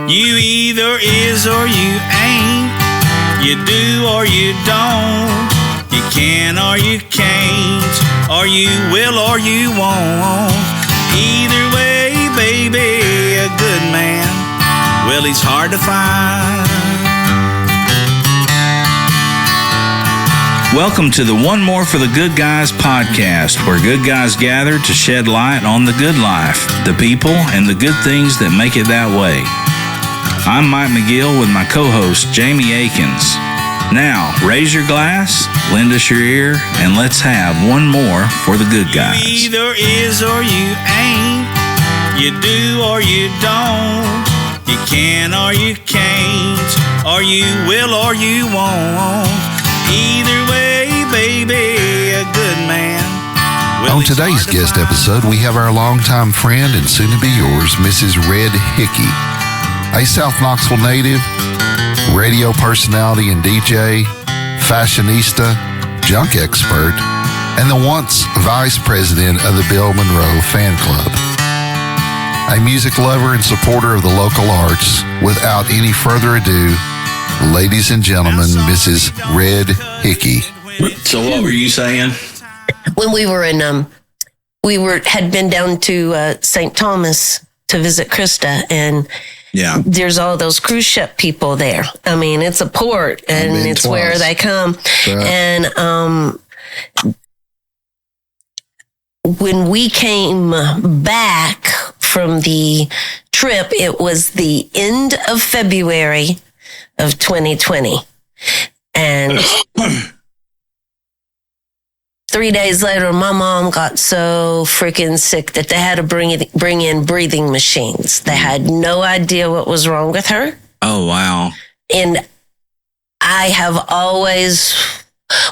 You either is or you ain't. You do or you don't. You can or you can't. Or you will or you won't. Either way, baby, a good man, well, he's hard to find. Welcome to the One More for the Good Guys podcast, where good guys gather to shed light on the good life, the people, and the good things that make it that way. I'm Mike McGill with my co-host, Jamie Akins. Now, raise your glass, lend us your ear, and let's have one more for the good guys. You either is or you ain't. You do or you don't. You can or you can't. Or you will or you won't. Either way, baby, a good man. Well, on today's guest episode, we have our longtime friend and soon-to-be yours, Mrs. Red Hickey, a South Knoxville native, radio personality and DJ, fashionista, junk expert, and the once vice president of the Bill Monroe Fan Club. A music lover and supporter of the local arts. Without any further ado, ladies and gentlemen, Mrs. Red Hickey. So what were you saying? When we were in, had been down to St. Thomas to visit Krista, and yeah, there's all those cruise ship people there. I mean, it's a port, and it's twice. Where they come. Right. And when we came back from the trip, it was the end of February of 2020. And 3 days later, my mom got so freaking sick that they had to bring in breathing machines. They had no idea what was wrong with her. Oh, wow. And I have always...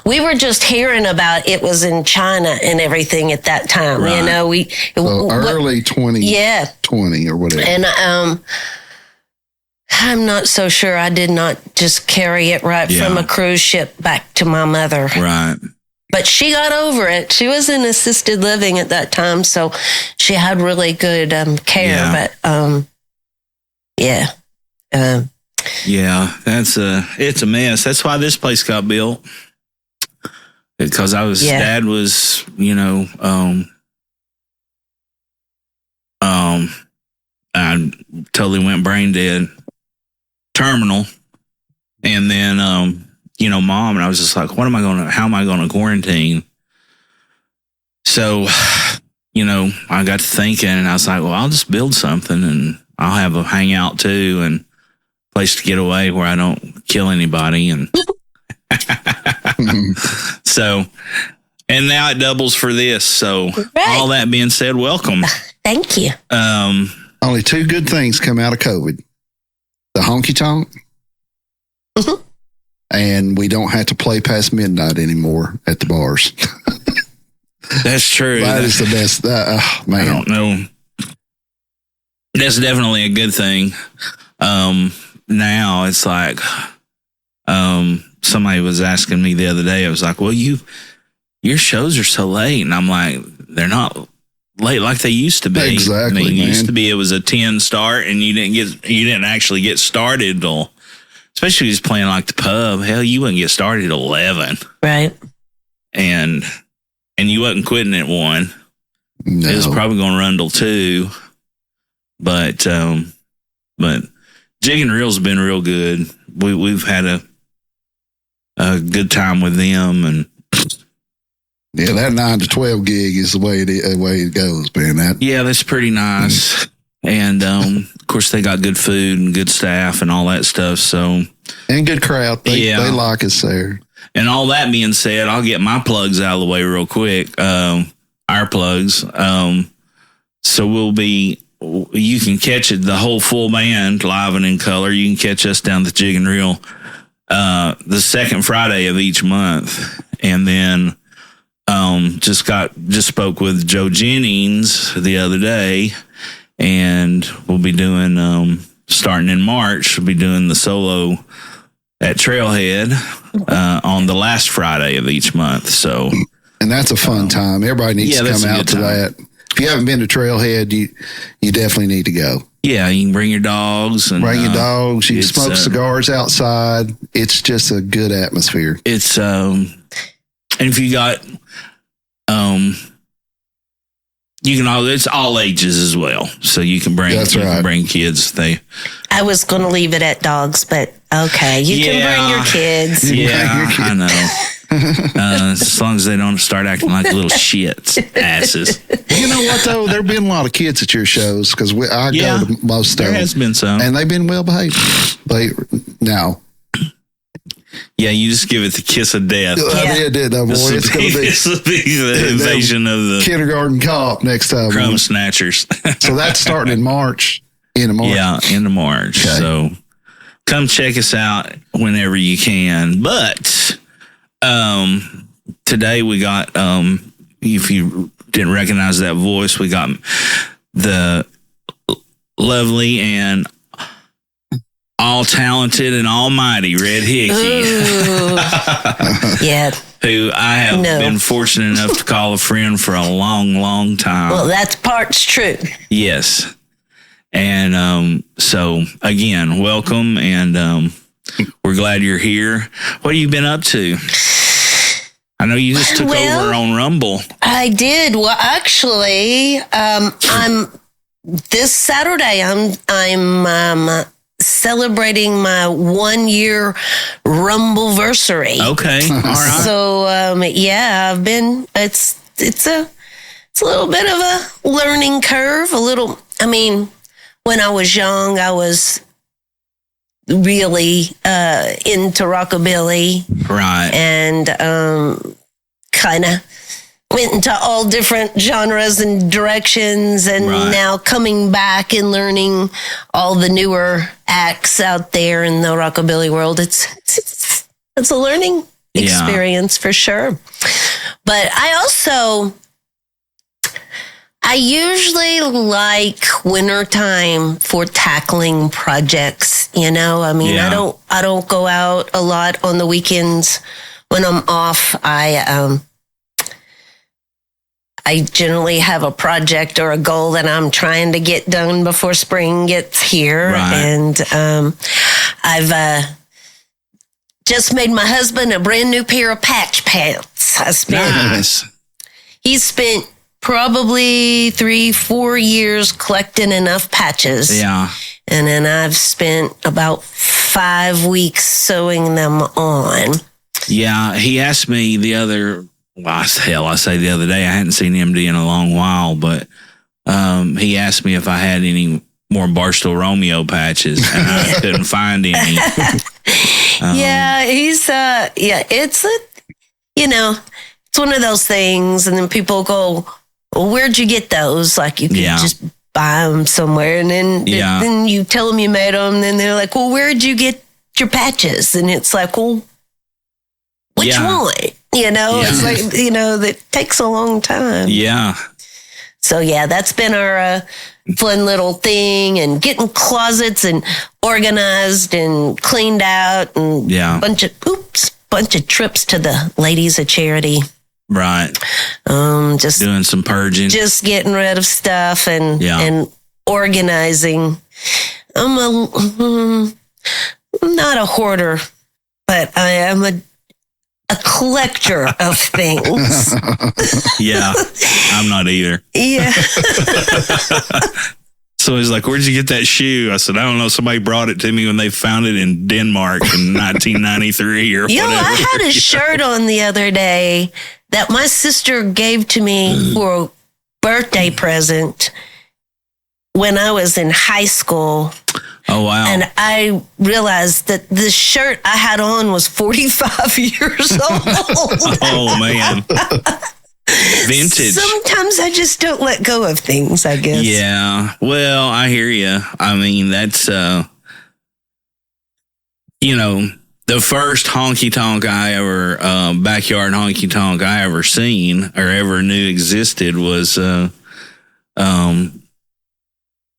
We were just hearing about it was in China and everything at that time. Right. You know, early 2020 or whatever. And I'm not so sure I did not just carry it right from a cruise ship back to my mother. Right. But she got over it. She was in assisted living at that time, so she had really good care. Yeah. But it's a mess. That's why this place got built. Because Dad was, I totally went brain dead, terminal, and then, Mom, and I was just like, how am I going to quarantine? So, I got to thinking, and I was like, well, I'll just build something, and I'll have a hangout too, and place to get away where I don't kill anybody, and so, and now it doubles for this. So, all that being said, welcome. Thank you. Only two good things come out of COVID: the honky tonk, and we don't have to play past midnight anymore at the bars. That's true. That is the best. Man, I don't know. That's definitely a good thing. Now it's like, somebody was asking me the other day. I was like, well, your shows are so late. And I'm like, they're not late like they used to be. Exactly. I mean, it used to be, it was a 10 start and you didn't actually get started till, especially just playing like the pub. Hell, you wouldn't get started at 11. Right. And you wasn't quitting at 1. No. It was probably going to run till 2. But Jig and Reel's been real good. We've had a good time with them, and that 9 to 12 gig is the way it goes, man. That's pretty nice. And of course, they got good food and good staff and all that stuff. So, and good crowd. They like us there. And all that being said, I'll get my plugs out of the way real quick. Our plugs. So you can catch it, the whole full band, live and in color. You can catch us down the Jig and Reel the second Friday of each month. And then just spoke with Joe Jennings the other day, and we'll be doing starting in March, we'll be doing the solo at Trailhead on the last Friday of each month. So, and that's a fun time. Everybody needs to come out to that. If you haven't been to Trailhead, you definitely need to go. Yeah, you can bring your dogs. And, bring your dogs. You can smoke cigars outside. It's just a good atmosphere. It's, and if you got, it's all ages as well. So you can bring, can bring kids. I was going to leave it at dogs, but okay. You can bring your kids. Yeah, I know. As long as they don't start acting like little shits, asses. You know what, though? There have been a lot of kids at your shows because I go to most of them. There has been some. And they've been well behaved. Yeah, you just give it the kiss of death. I did, boy. It's going to be the invasion of the kindergarten cop next time. Crumb snatchers. So that's starting in March. End of March. Yeah, end of March. Okay. So come check us out whenever you can. But today we got, if you didn't recognize that voice, we got the lovely and all talented and almighty Red Hickey. Yeah. Who I have been fortunate enough to call a friend for a long, long time. Well, that part's true. Yes. And so, again, welcome, and we're glad you're here. What have you been up to? I know you just took over on Rumble. I did. Well, actually, I'm this Saturday. I'm celebrating my 1 year Rumbleversary. Okay, all right. So I've been. It's a little bit of a learning curve. When I was young, I was really into rockabilly. Right. And kind of went into all different genres and directions. And now coming back and learning all the newer acts out there in the rockabilly world, it's a learning experience for sure. But I usually like wintertime for tackling projects. I don't go out a lot on the weekends when I'm off. I generally have a project or a goal that I'm trying to get done before spring gets here. Right. And I've just made my husband a brand new pair of patch pants. He spent probably 3-4 years collecting enough patches. Yeah. And then I've spent about 5 weeks sewing them on. Yeah. He asked me the other day, I hadn't seen MD in a long while, but he asked me if I had any more Barstool Romeo patches, and I couldn't find any. It's one of those things, and then people go, well, where'd you get those? Like, you can just buy them somewhere, and then you tell them you made them, and then they're like, well, where'd you get your patches? And it's like, well, which one? It's like, that takes a long time. Yeah. So, that's been our fun little thing, and getting closets and organized and cleaned out, and bunch of trips to the Ladies of Charity. Right. Just doing some purging. Just getting rid of stuff and organizing. I'm not a hoarder, but I am a collector of things. Yeah, I'm not either. Yeah. So he's like, where'd you get that shoe? I said, I don't know. Somebody brought it to me when they found it in Denmark in 1993 or whatever. I had a shirt on the other day that my sister gave to me for a birthday present when I was in high school. Oh, wow. And I realized that the shirt I had on was 45 years old. Oh, man. Vintage. Sometimes I just don't let go of things, I guess. Yeah. Well, I hear you. I mean, that's, the first honky tonk I ever, backyard honky tonk I ever seen or ever knew existed was,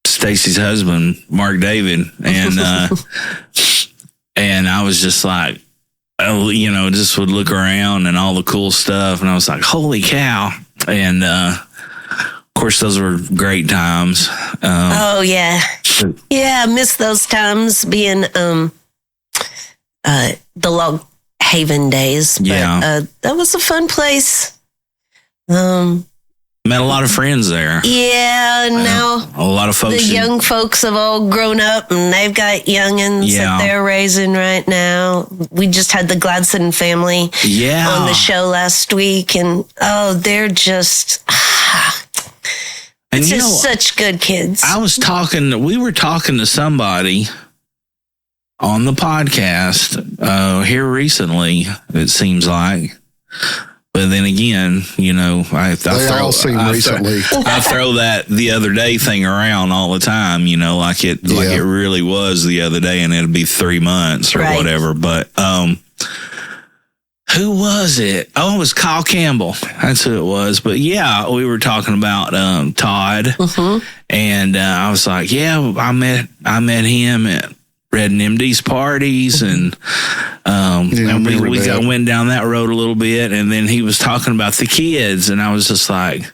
Stacy's husband, Mark David. And, and I was just like, just would look around and all the cool stuff. And I was like, holy cow. And, of course, those were great times. Oh, yeah. Yeah, I miss those times being the Log Haven days. But, that was a fun place. Met a lot of friends there. Yeah, and now a lot of folks. The young folks have all grown up, and they've got youngins that they're raising right now. We just had the Gladson family on the show last week, and they're just such good kids. We were talking to somebody on the podcast here recently, it seems like. But then again, I throw that the other day thing around all the time, like it really was the other day, and it'll be 3 months or whatever. But who was it? Oh, it was Kyle Campbell. That's who it was. But yeah, we were talking about Todd, and I was like, I met him at Red and MD's parties, and we went down that road a little bit, and then he was talking about the kids, and I was just like,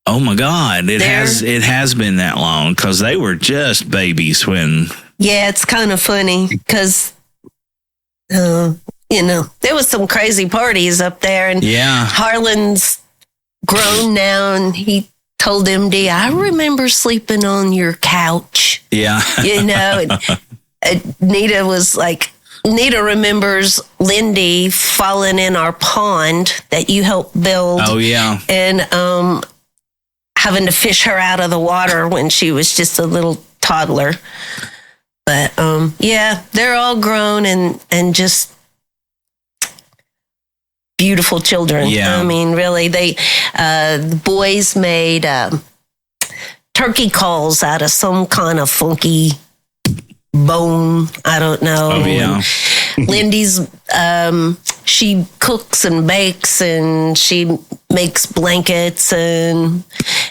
oh my God, it has been that long, because they were just babies when. Yeah, it's kind of funny because there was some crazy parties up there, and Harlan's grown now, and he told MD, I remember sleeping on your couch. Yeah. Nita was like, Nita remembers Lindy falling in our pond that you helped build. Oh, yeah. And having to fish her out of the water when she was just a little toddler. But, they're all grown and just beautiful children. Yeah. I mean, really, the boys made turkey calls out of some kind of funky bone. I don't know. Oh, yeah. Lindy's, she cooks and bakes, and she makes blankets, and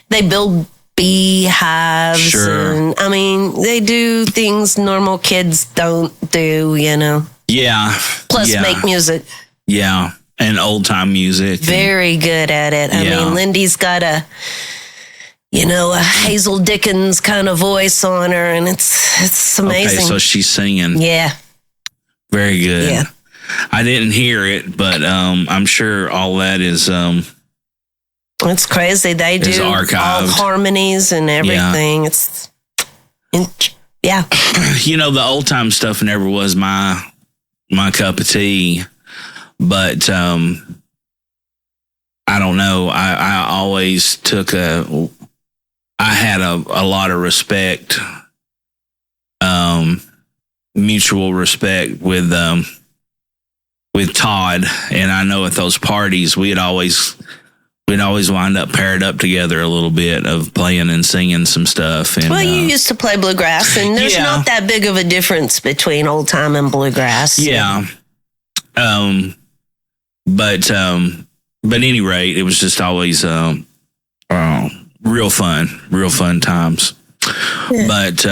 they build beehives. Sure. And, I mean, they do things normal kids don't do, Yeah. Plus make music. Yeah. And old time music. Very good at it. I mean, Lindy's got a Hazel Dickens kind of voice on her, and it's amazing. Okay, so she's singing. Yeah. Very good. Yeah. I didn't hear it, but I'm sure all that is it's crazy. They do all harmonies and everything. Yeah. The old time stuff never was my cup of tea. But I don't know. I always I had a lot of respect, mutual respect with Todd, and I know at those parties we'd always wind up paired up together a little bit of playing and singing some stuff. And, you used to play bluegrass, and there's not that big of a difference between old time and bluegrass. Yeah. But at any rate, it was just always real fun times. Yeah. But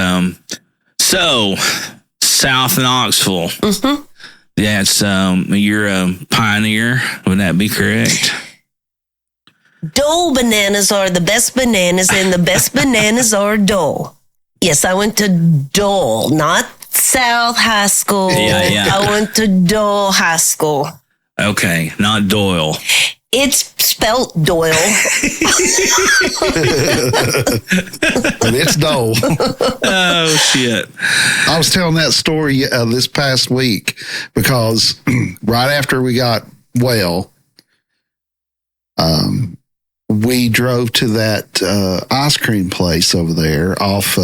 so South Knoxville, that's you're a pioneer. Would that be correct? Dole bananas are the best bananas, and the best bananas are Dole. Yes, I went to Dole, not South High School. Yeah. I went to Dole High School. Okay, not Doyle. It's spelt Doyle. But it's Dole. Oh, shit. I was telling that story this past week because right after we got well, we drove to that ice cream place over there right off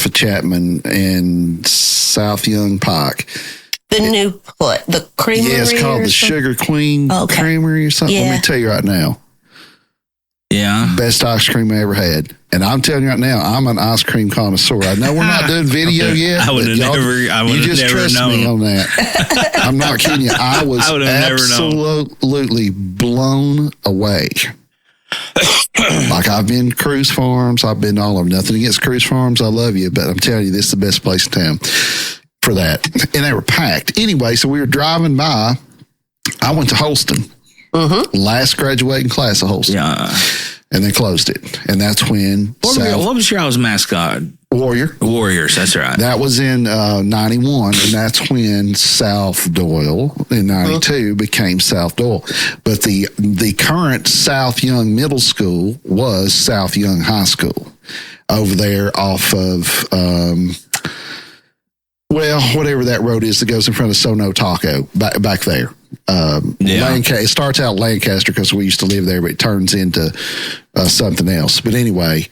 of Chapman and South Young Pike. The new what? The creamery? Yeah, it's called the Sugar Queen Creamery or something. Yeah. Let me tell you right now. Yeah. Best ice cream I ever had. And I'm telling you right now, I'm an ice cream connoisseur. I know we're not doing video yet. I would have never known. Me on that. I'm not kidding you. I was absolutely blown away. Like I've been cruise farms. I've been all of them. Nothing against cruise farms. I love you. But I'm telling you, this is the best place in town for that. And they were packed. Anyway, so we were driving by. I went to Holston. Last graduating class of Holston. Yeah. And they closed it. And that's when... What was your all's mascot? Warriors, that's right. That was in 91, and that's when South Doyle in 92 became South Doyle. But the current South Young Middle School was South Young High School over there off of... whatever that road is that goes in front of Sono Taco, back there. It starts out Lancaster because we used to live there, but it turns into something else. But anyway,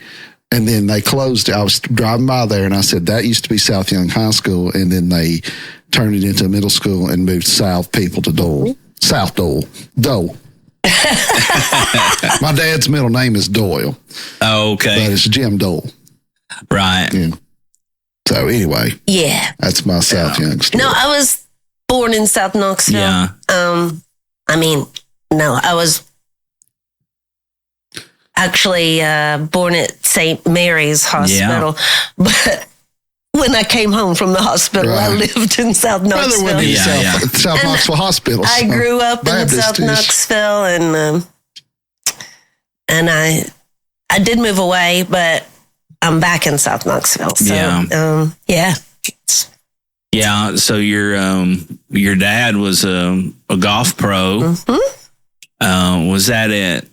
and then they closed. I was driving by there, and I said, that used to be South Young High School, and then they turned it into a middle school and moved South people to Dole. South Dole. Dole. My dad's middle name is Doyle. Oh, okay. But it's Jim Dole. Right. Yeah. So anyway, that's my South Young story. No, I was born in South Knoxville. Yeah. I was actually born at St. Mary's Hospital, but when I came home from the hospital, I lived in South Knoxville. South Knoxville Hospital. I grew up in South Knoxville, and I did move away, but I'm back in South Knoxville. So, Yeah. So your dad was a golf pro. Was that it?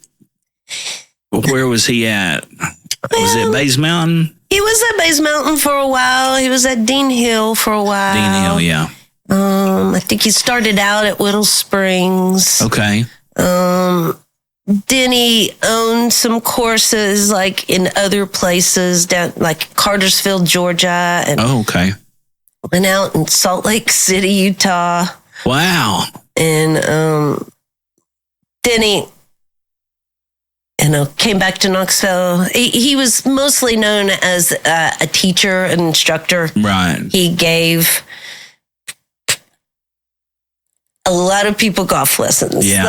Where was he at? Was it Bays Mountain? He was at Bays Mountain for a while. He was at Dean Hill for a while. Dean Hill, yeah. I think he started out at Whittle Springs. Okay. Then he owned some courses like in other places down like Cartersville, Georgia, and okay. Went out in Salt Lake City, Utah. Wow. And then he came back to Knoxville. He was mostly known as a teacher, an instructor. Right. He gave a lot of people golf lessons. Yeah.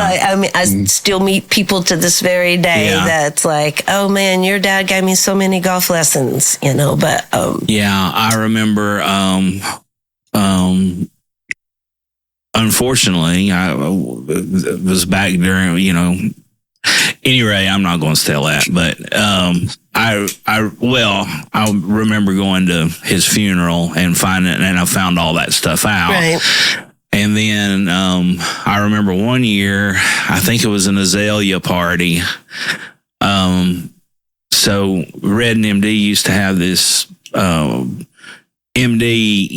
I still meet people to this very day that's like, oh man, your dad gave me so many golf lessons, but. I remember, unfortunately, I was back during, anyway, I'm not going to tell that, but, I remember going to his funeral and I found all that stuff out. Right. And then I remember one year, I think it was an azalea party. So Red and MD used to have this MD,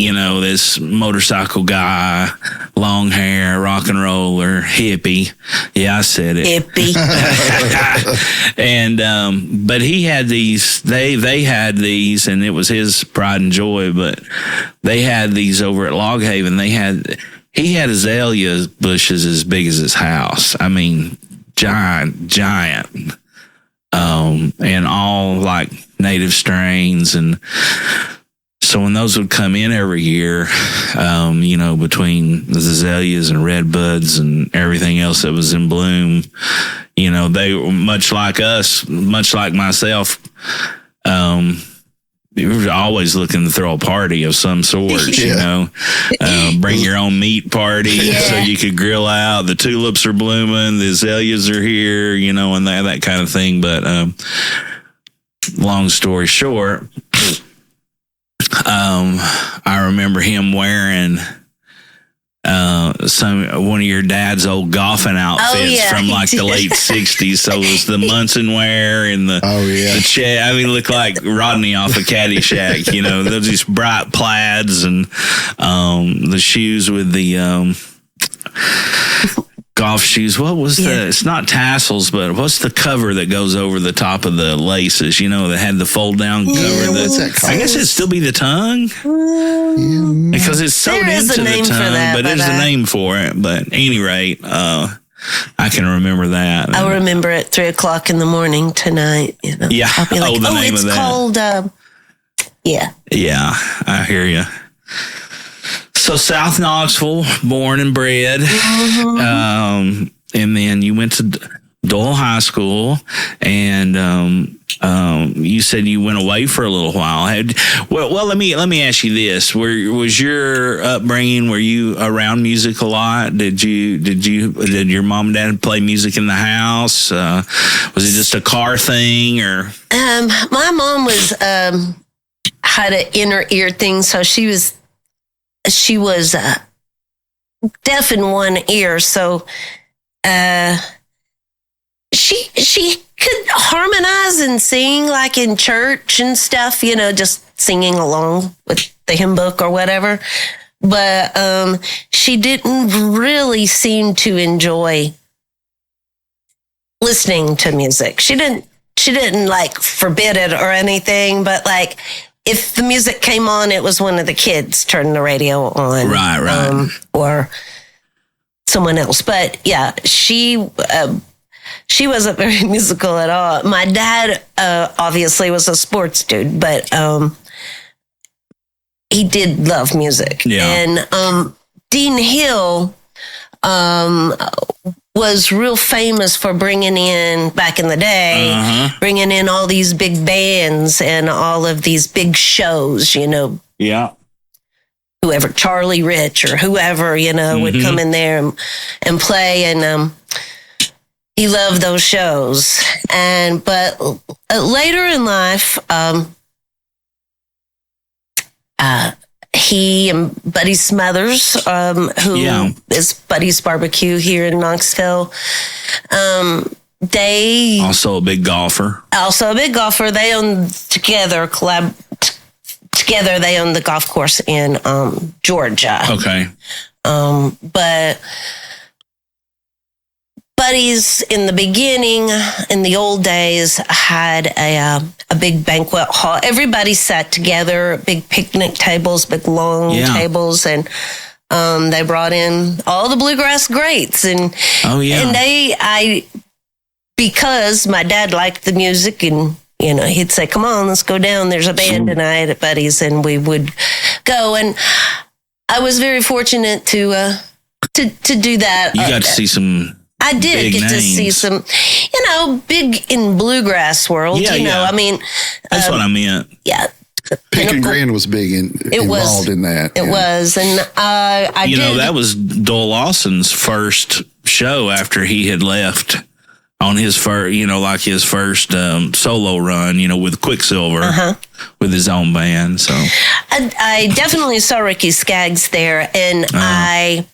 this motorcycle guy, long hair, rock and roller, hippie. Yeah, I said it. Hippie. And but he had these. They had these, and it was his pride and joy. But they had these over at Log Haven. He had azalea bushes as big as his house. I mean, giant. And all like native strains. And so when those would come in every year, between the azaleas and red buds and everything else that was in bloom, they were much like us, much like myself, we were always looking to throw a party of some sort, bring your own meat party so you could grill out. The tulips are blooming, the azaleas are here, and that kind of thing. But long story short, I remember him wearing one of your dad's old golfing outfits from like the late 60s. So it was the Munson wear and the I mean, looked like Rodney off of Caddyshack, those these bright plaids and the shoes with the golf shoes. What was it's not tassels, but what's the cover that goes over the top of the laces, that had the fold down cover? What's that called? I guess it'd still be the tongue. Because it's sewed into the tongue, but there's a name for it. But at any rate, I can remember that. I'll remember at 3:00 in the morning tonight. Yeah. I'll be like, the name it's of that. called, Yeah, I hear you. So South Knoxville, born and bred. And then you went to Doyle High School and you said you went away for a little while. Well, let me ask you this: was your upbringing? Were you around music a lot? Did your mom and dad play music in the house? Was it just a car thing, or? My mom was had an inner ear thing, so she was deaf in one ear, so she could harmonize and sing like in church and stuff, just singing along with the hymn book or whatever. But she didn't really seem to enjoy listening to music. She didn't like forbid it or anything, but like if the music came on, it was one of the kids turning the radio on. Right. Or someone else. But yeah, she wasn't very musical at all. My dad obviously was a sports dude, but he did love music. Yeah. And Dean Hill was real famous for bringing in, back in the day, bringing in all these big bands and all of these big shows, Yeah. Whoever, Charlie Rich or whoever, would come in there and play. And he loved those shows. But later in life, he and Buddy Smothers, who is Buddy's Barbecue here in Knoxville, they also a big golfer. They own together they own the golf course in Georgia. Okay. But Buddy's in the beginning, in the old days, had a big banquet hall. Everybody sat together, big picnic tables, big long tables, and they brought in all the bluegrass greats. And and because my dad liked the music, and he'd say, "Come on, let's go down. There's a band tonight at Buddy's," and we would go. And I was very fortunate to do that. You got to see some. I did get to see some, big in bluegrass world. I mean, that's what I meant. Yeah. Pink and Grand was big involved in that. It was. And I did. That was Doyle Lawson's first show after he had left on his first, his first solo run, with Quicksilver, with his own band. So I definitely saw Ricky Skaggs there, and I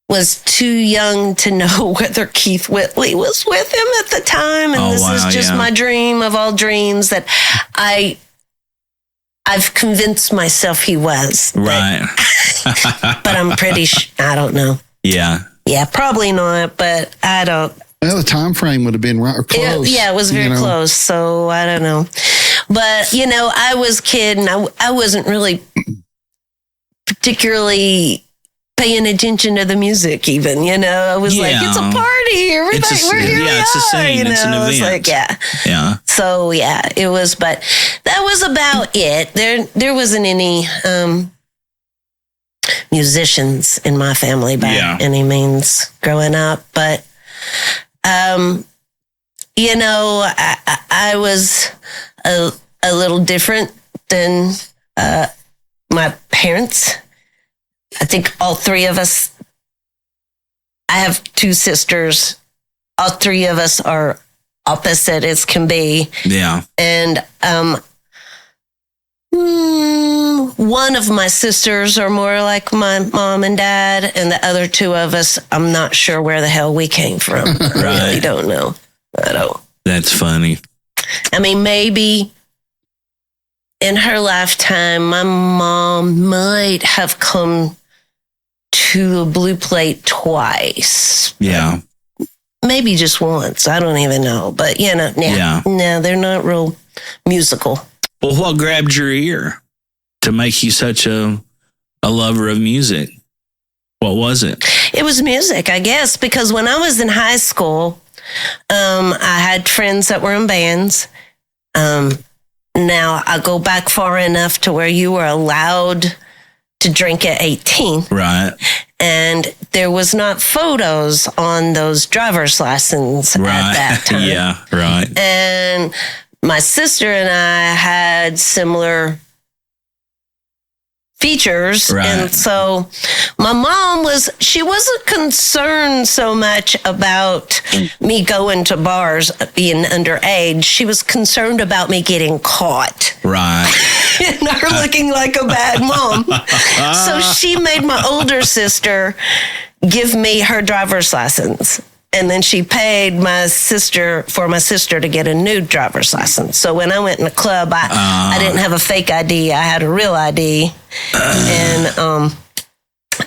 was too young to know whether Keith Whitley was with him at the time. And this is just my dream of all dreams that I've convinced myself he was. Right. But I'm pretty I don't know. Yeah. Yeah, probably not, but I don't. Well, the time frame would have been right or close. It was very close, so I don't know. But, I was a kid, and I wasn't really particularly paying attention to the music even, I was like, it's a party. Everybody, we're here. It's a scene. It's an event. It's like, yeah. So, it was, but that was about it. There wasn't any musicians in my family by any means growing up. But, I was a little different than my parents. I think all three of us, I have two sisters. All three of us are opposite as can be. Yeah. And one of my sisters are more like my mom and dad, and the other two of us, I'm not sure where the hell we came from. I really don't know. I don't. That's funny. I mean, maybe in her lifetime, my mom might have come to a Blue Plate twice. Yeah. Maybe just once. I don't even know. But, no, they're not real musical. Well, what grabbed your ear to make you such a lover of music? What was it? It was music, I guess, because when I was in high school, I had friends that were in bands. Now, I go back far enough to where you were allowed to drink at 18. Right. And there was not photos on those driver's license at that time. Yeah, right. And my sister and I had similar features. Right. And so my mom she wasn't concerned so much about me going to bars being underage. She was concerned about me getting caught. Right. And her looking like a bad mom. So she made my older sister give me her driver's license. And then she paid my sister to get a new driver's license. So when I went in the club, I didn't have a fake ID. I had a real ID. And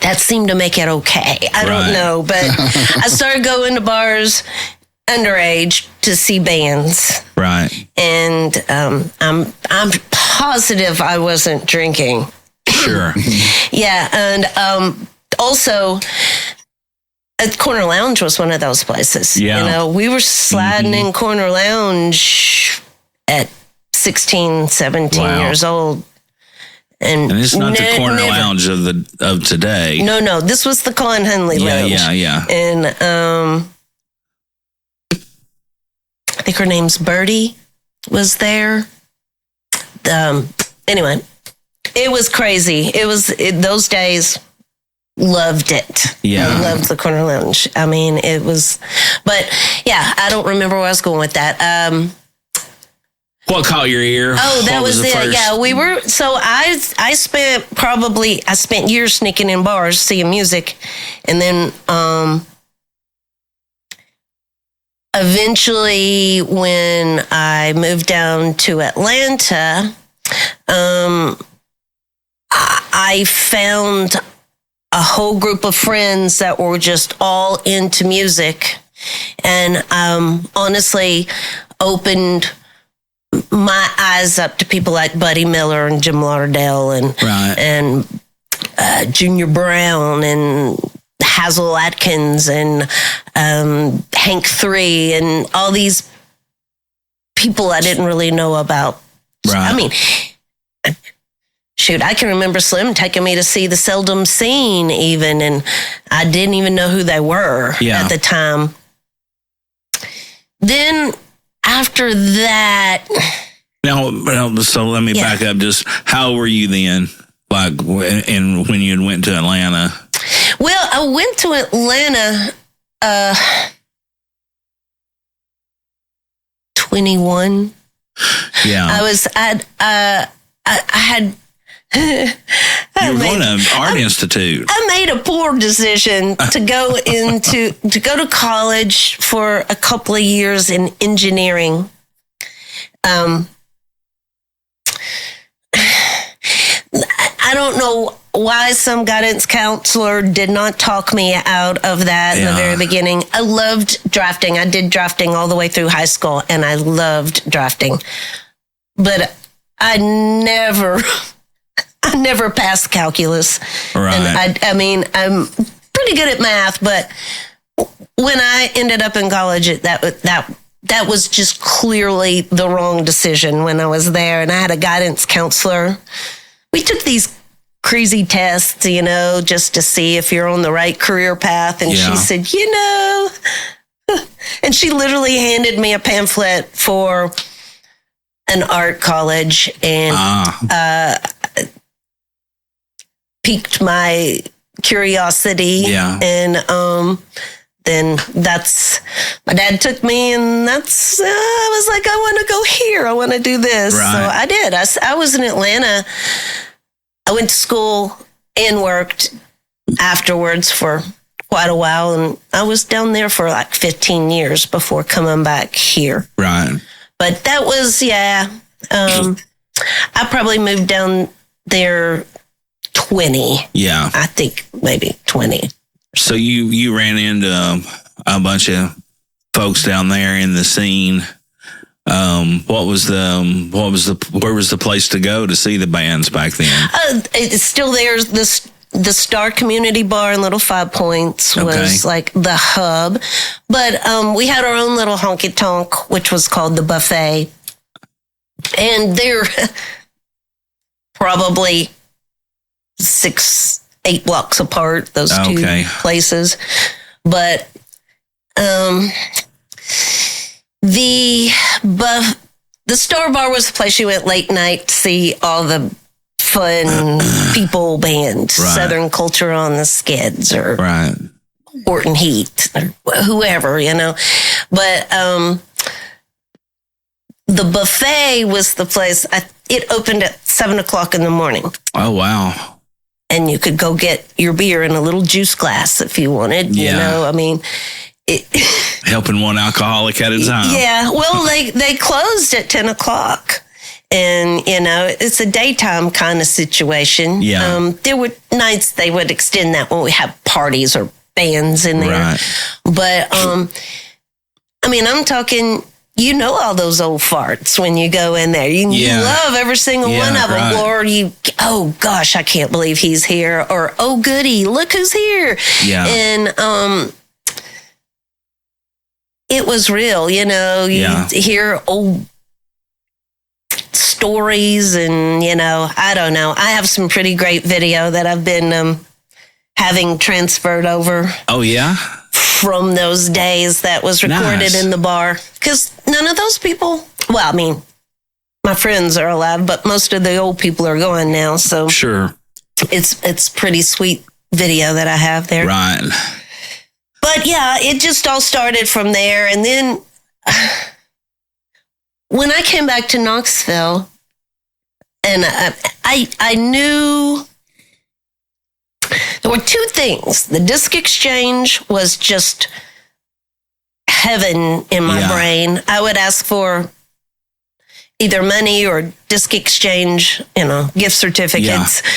that seemed to make it okay. I don't know. But I started going to bars underage to see bands. Right. And I'm positive I wasn't drinking. Sure. Yeah. And also, Corner Lounge was one of those places. Yeah. You know, we were sliding in Corner Lounge at 16, 17 years old. And it's not the Corner Lounge of today. No. This was the Colin Hunley Lounge. Yeah. And I think her name's Birdie was there. Anyway, it was crazy. Those days. Loved it. Yeah. I loved the Corner Lounge. I mean, it was, but yeah, I don't remember where I was going with that. What caught your ear? Oh, that was it. First? Yeah, we were, so I spent years sneaking in bars, seeing music. And then, eventually when I moved down to Atlanta, I found a whole group of friends that were just all into music, and honestly opened my eyes up to people like Buddy Miller and Jim Lauderdale and Junior Brown and Hazel Atkins and Hank III and all these people I didn't really know about. Right. I mean, shoot, I can remember Slim taking me to see the Seldom Seen even, and I didn't even know who they were at the time. Then after that... Now, so let me back up. Just how were you then, like, when you went to Atlanta? Well, I went to Atlanta 21. Yeah. I had... You were going to Art Institute. I made a poor decision to go to college for a couple of years in engineering. I don't know why some guidance counselor did not talk me out of that in the very beginning. I loved drafting. I did drafting all the way through high school, and I loved drafting. But I never passed calculus. Right. And I mean, I'm pretty good at math, but when I ended up in college, that was just clearly the wrong decision when I was there. And I had a guidance counselor. We took these crazy tests, just to see if you're on the right career path. And she said, and she literally handed me a pamphlet for an art college and piqued my curiosity. Yeah. And then my dad took me, and I was like, I want to go here. I want to do this. Right. So I did. I was in Atlanta. I went to school and worked afterwards for quite a while. And I was down there for like 15 years before coming back here. Right. But that was, I probably moved down there 20. Yeah. I think maybe 20. So you ran into a bunch of folks down there in the scene. Where was the place to go to see the bands back then? It's still there. The Star Community Bar in Little Five Points was like the hub, but we had our own little honky tonk, which was called the Buffet, and they're probably 6-8 blocks apart. Those two places, but the the Star Bar was the place you went late night to see all the fun people band, Southern Culture on the Skids, or Horton Heat, or whoever, But the buffet was the place. It opened at 7:00 in the morning. Oh, wow. And you could go get your beer in a little juice glass if you wanted, helping one alcoholic at a time. Yeah. Well, they closed at 10:00. And, it's a daytime kind of situation. Yeah. There were nights they would extend that when we have parties or bands in there. Right. But, I'm talking, all those old farts when you go in there. You love every single one of them. Or oh gosh, I can't believe he's here. Or, oh goody, look who's here. Yeah. And, it was real, you hear old stories and, I don't know. I have some pretty great video that I've been having transferred over. Oh, yeah? From those days that was recorded in the bar. Because none of those people, my friends are alive, but most of the old people are gone now. So sure, it's pretty sweet video that I have there. Right. But yeah, it just all started from there. And then when I came back to Knoxville, and I knew there were two things. The disc exchange was just heaven in my brain. I would ask for either money or disc exchange, gift certificates. Yeah.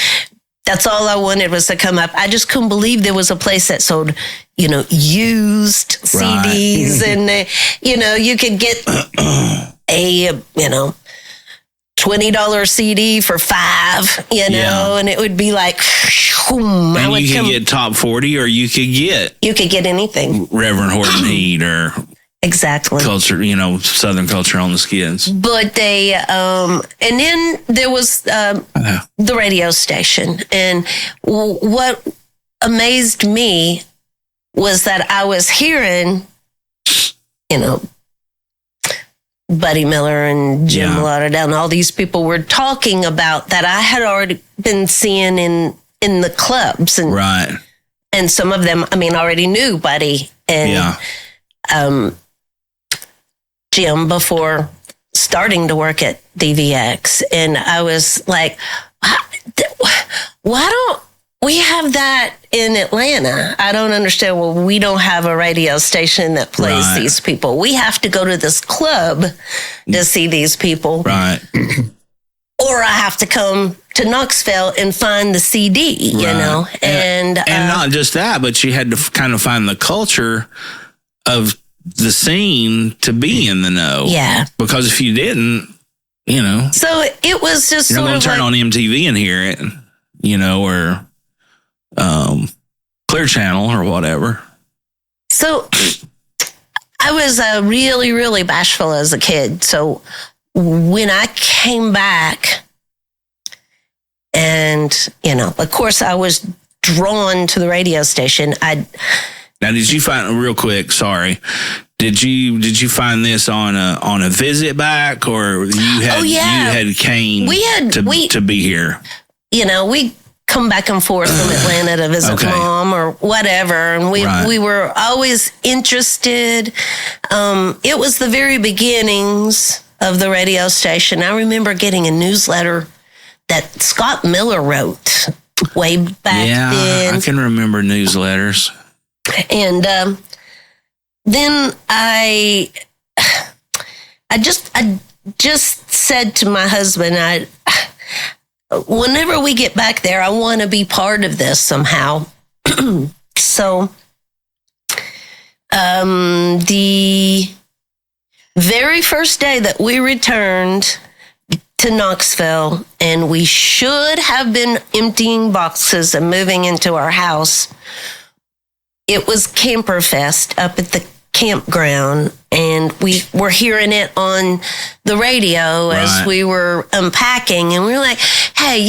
That's all I wanted was to come up. I just couldn't believe there was a place that sold, used CDs and, you could get a, $20 CD for $5, and it would be like, and you could get top 40 or you could get anything. Reverend Horton Heat or exactly culture, Southern Culture on the Skids. But they, and then there was the radio station. And what amazed me was that I was hearing, Buddy Miller and Jim Lauderdale and all these people were talking about that I had already been seeing in the clubs. And, and some of them, already knew Buddy and Jim before starting to work at DVX. And I was like, why don't we have that in Atlanta? I don't understand. Well, we don't have a radio station that plays these people. We have to go to this club to see these people. Right. Or I have to come to Knoxville and find the CD, And not just that, but you had to kind of find the culture of the scene to be in the know. Yeah. Because if you didn't, So it was just you're sort going of to turn on MTV and hear it, or Clear Channel or whatever. So I was really, really bashful as a kid. So when I came back and, of course I was drawn to the radio station. Now, did you find, real quick, sorry, did you find this on a visit back, or you had came to be here? We come back and forth from Atlanta to visit mom or whatever, and we were always interested. It was the very beginnings of the radio station. I remember getting a newsletter that Scott Miller wrote way back then. I can remember newsletters. And then I just said to my husband, whenever we get back there, I want to be part of this somehow. So the very first day that we returned to Knoxville, and we should have been emptying boxes and moving into our house, it was Camper Fest up at the campground, and we were hearing it on the radio as we were unpacking, and we were like, hey,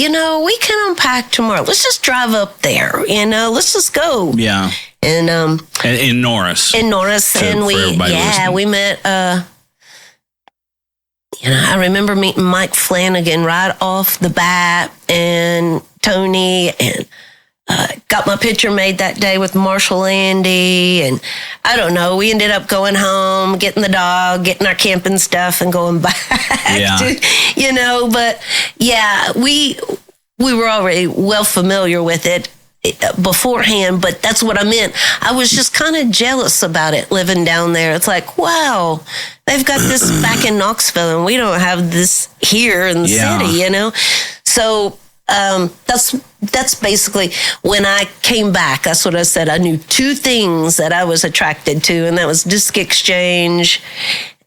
we can unpack tomorrow. Let's just drive up there, let's just go. Yeah. And in Norris. And we met I remember meeting Mike Flanagan right off the bat, and Tony, and got my picture made that day with Marshall Andy. And I don't know, we ended up going home, getting the dog, getting our camping stuff, and going back to, but yeah, we were already well familiar with it beforehand, but that's what I meant. I was just kind of jealous about it living down there. It's like, wow, they've got this back in Knoxville and we don't have this here in the city, So that's basically when I came back. That's what I said. I knew two things that I was attracted to, and that was Disc Exchange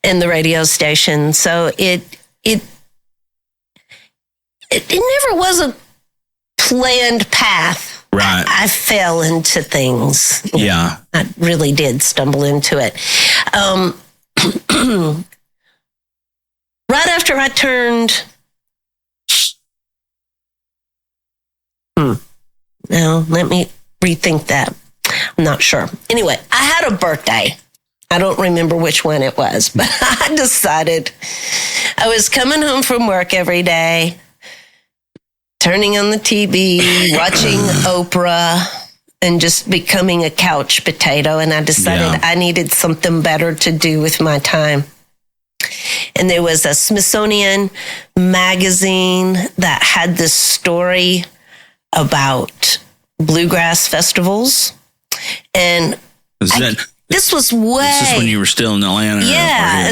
and the radio station. So it never was a planned path. Right. I fell into things. Yeah. I really did stumble into it. Right after I turned... Now, let me rethink that. I'm not sure. Anyway, I had a birthday. I don't remember which one it was, but I decided I was coming home from work every day, turning on the TV, watching Oprah, and just becoming a couch potato. And I decided I needed something better to do with my time. And there was a Smithsonian magazine that had this story about bluegrass festivals. And this was when you were still in Atlanta.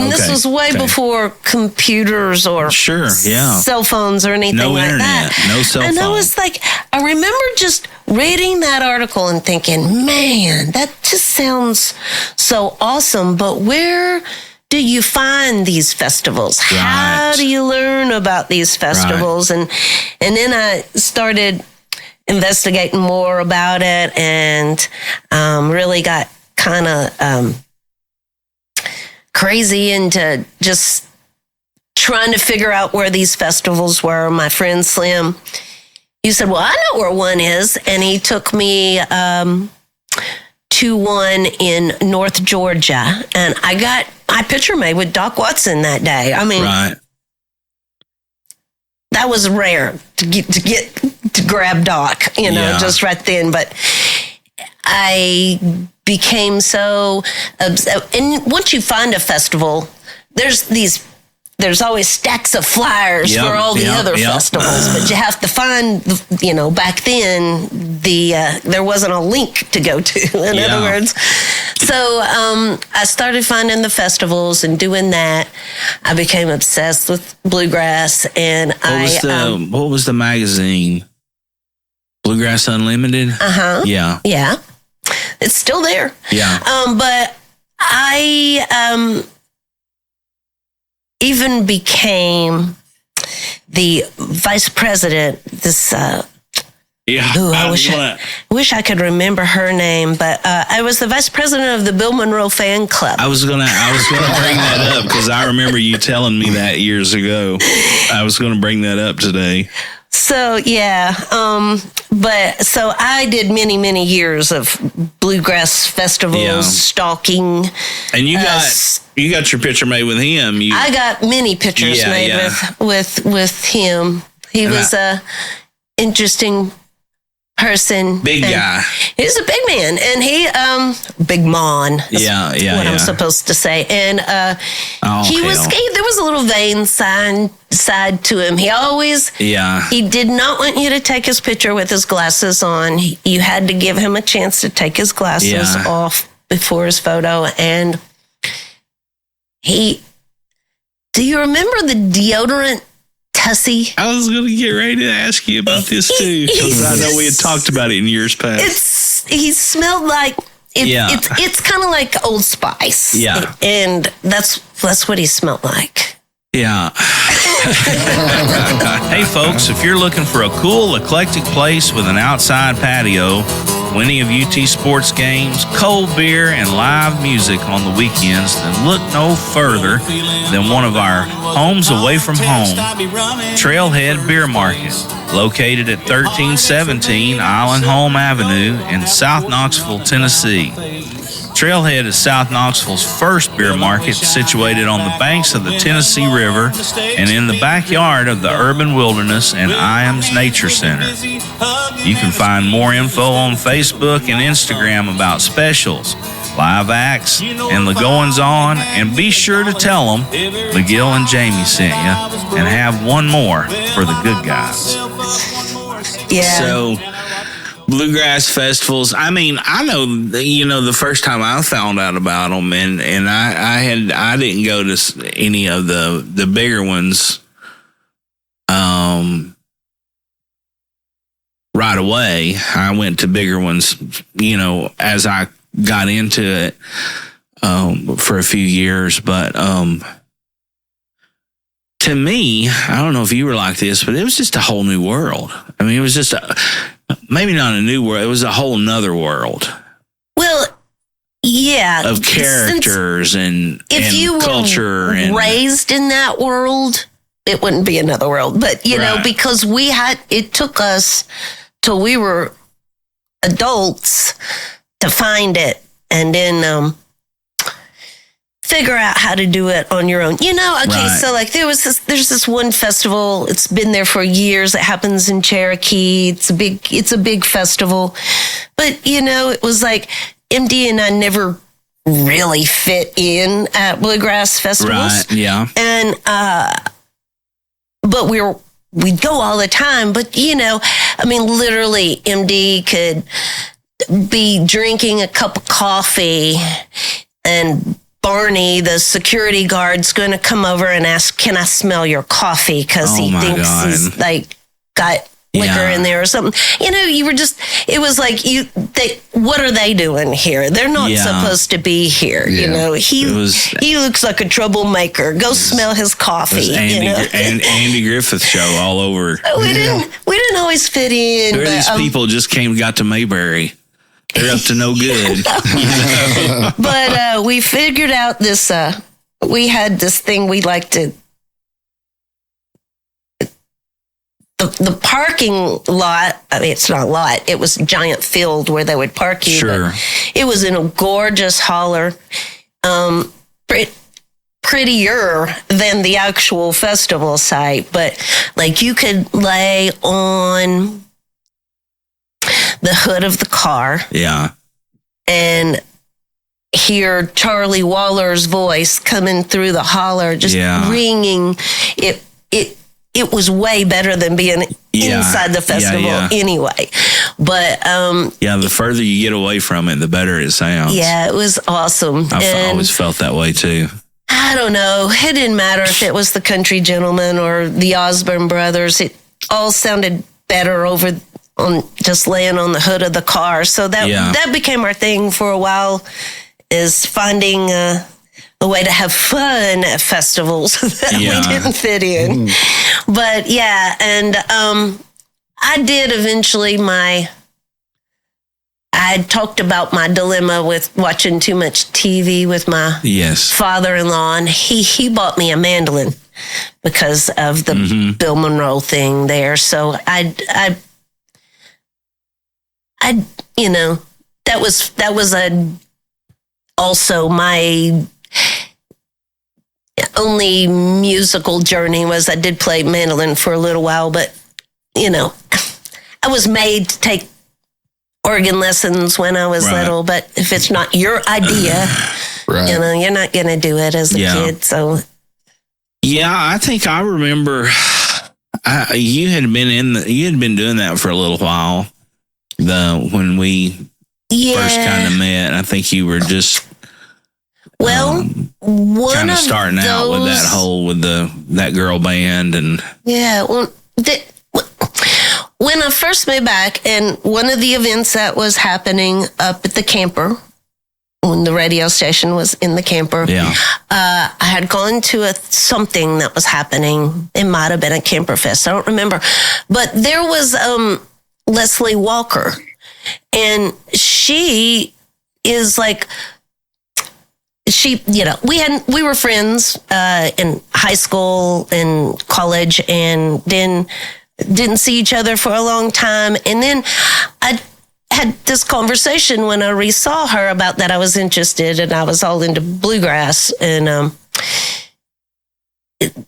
This was way before computers or cell phones or anything like internet, that. No cell phone. And I was like, I remember just reading that article and thinking, man, that just sounds so awesome. But where do you find these festivals? Right. How do you learn about these festivals? Right. And then I started investigating more about it, and really got kind of crazy into just trying to figure out where these festivals were. My friend Slim, he said, well, I know where one is. And he took me to one in North Georgia. And I got my picture made with Doc Watson that day. I mean, that was rare to grab Doc, just right then. But I became so upset. And once you find a festival, there's always stacks of flyers for all the other festivals, but you have to find, back then there wasn't a link to go to, in other words. So I started finding the festivals and doing that. I became obsessed with bluegrass, and what was the magazine? Bluegrass Unlimited? Yeah. Yeah. It's still there. Yeah. But I even became the vice president. I wish I could remember her name, but I was the vice president of the Bill Monroe fan club. I was gonna bring that up because I remember you telling me that years ago. I was gonna bring that up today. So so I did many, many years of bluegrass festivals, stalking. And you got your picture made with him. I got many pictures made with him. He was a interesting person. Big guy. He's a big man, and he big mon. What I'm supposed to say. And there was a little vain side to him. He always he did not want you to take his picture with his glasses on. You had to give him a chance to take his glasses off before his photo. And do you remember the deodorant Tussie? I was going to get ready to ask you about this too, because I know we had talked about it in years past. He smelled like it's kind of like Old Spice. Yeah, and that's what he smelled like. Yeah. Hey folks, if you're looking for a cool, eclectic place with an outside patio, plenty of UT sports games, cold beer, and live music on the weekends, then look no further than one of our homes away from home, Trailhead Beer Market, located at 1317 Island Home Avenue in South Knoxville, Tennessee. Trailhead is South Knoxville's first beer market, situated on the banks of the Tennessee River and in the backyard of the Urban Wilderness and Iams Nature Center. You can find more info on Facebook and Instagram about specials, live acts, and the goings-on, and be sure to tell them McGill and Jamie sent you, and have one more for the good guys. Yeah. So, bluegrass festivals. I mean, I know, the first time I found out about them, and I didn't go to any of the bigger ones, right away. I went to bigger ones, as I got into it, for a few years, but, to me, I don't know if you were like this, but it was just a whole new world. I mean, it was just maybe not a new world. It was a whole nother world. Well, yeah. Of characters and culture. If you were raised in that world, it wouldn't be another world. But, know, because it took us till we were adults to find it. And then figure out how to do it on your own. So like there's this one festival, it's been there for years. It happens in Cherokee. It's a big festival. But, it was like MD and I never really fit in at bluegrass festivals. Right, yeah. And, but we'd go all the time. But, literally MD could be drinking a cup of coffee and Barney, the security guard's going to come over and ask, "Can I smell your coffee?" Because he thinks he's like got liquor in there or something. You were just, it was like, what are they doing here? They're not supposed to be here. Yeah. He looks like a troublemaker. Go smell his coffee. Andy Griffith show all over. We didn't always fit in. These people just got to Mayberry. They're up to no good. But we figured out this, we had this thing we liked to, the parking lot, I mean, it's not a lot, it was a giant field where they would park you. Sure. It was in a gorgeous holler, prettier than the actual festival site, but like you could lay on the hood of the car. Yeah. And hear Charlie Waller's voice coming through the holler, just ringing. It was way better than being inside the festival anyway. But the further you get away from it, the better it sounds. Yeah, it was awesome. I always felt that way too. I don't know. It didn't matter if it was the Country Gentlemen or the Osborne Brothers. It all sounded better over on just laying on the hood of the car. So that became our thing for a while, is finding a way to have fun at festivals that we didn't fit in. But and I did eventually I talked about my dilemma with watching too much TV with my father-in-law, and he bought me a mandolin because of the Bill Monroe thing there. So that was also my only musical journey was I did play mandolin for a little while, but I was made to take organ lessons when I was little, but if it's not your idea, you're not going to do it as a kid. So I think I remember you had been doing that for a little while. When we first kind of met, I think you were just one kind of starting out with that whole that girl band and when I first moved back, and one of the events that was happening up at the camper when the radio station was in the camper, I had gone to something that was happening. It might have been a camper fest, I don't remember, but there was Leslie Walker, and she is like, we were friends in high school and college, and then didn't see each other for a long time. And then I had this conversation when I re-saw her about that I was interested, and I was all into bluegrass, and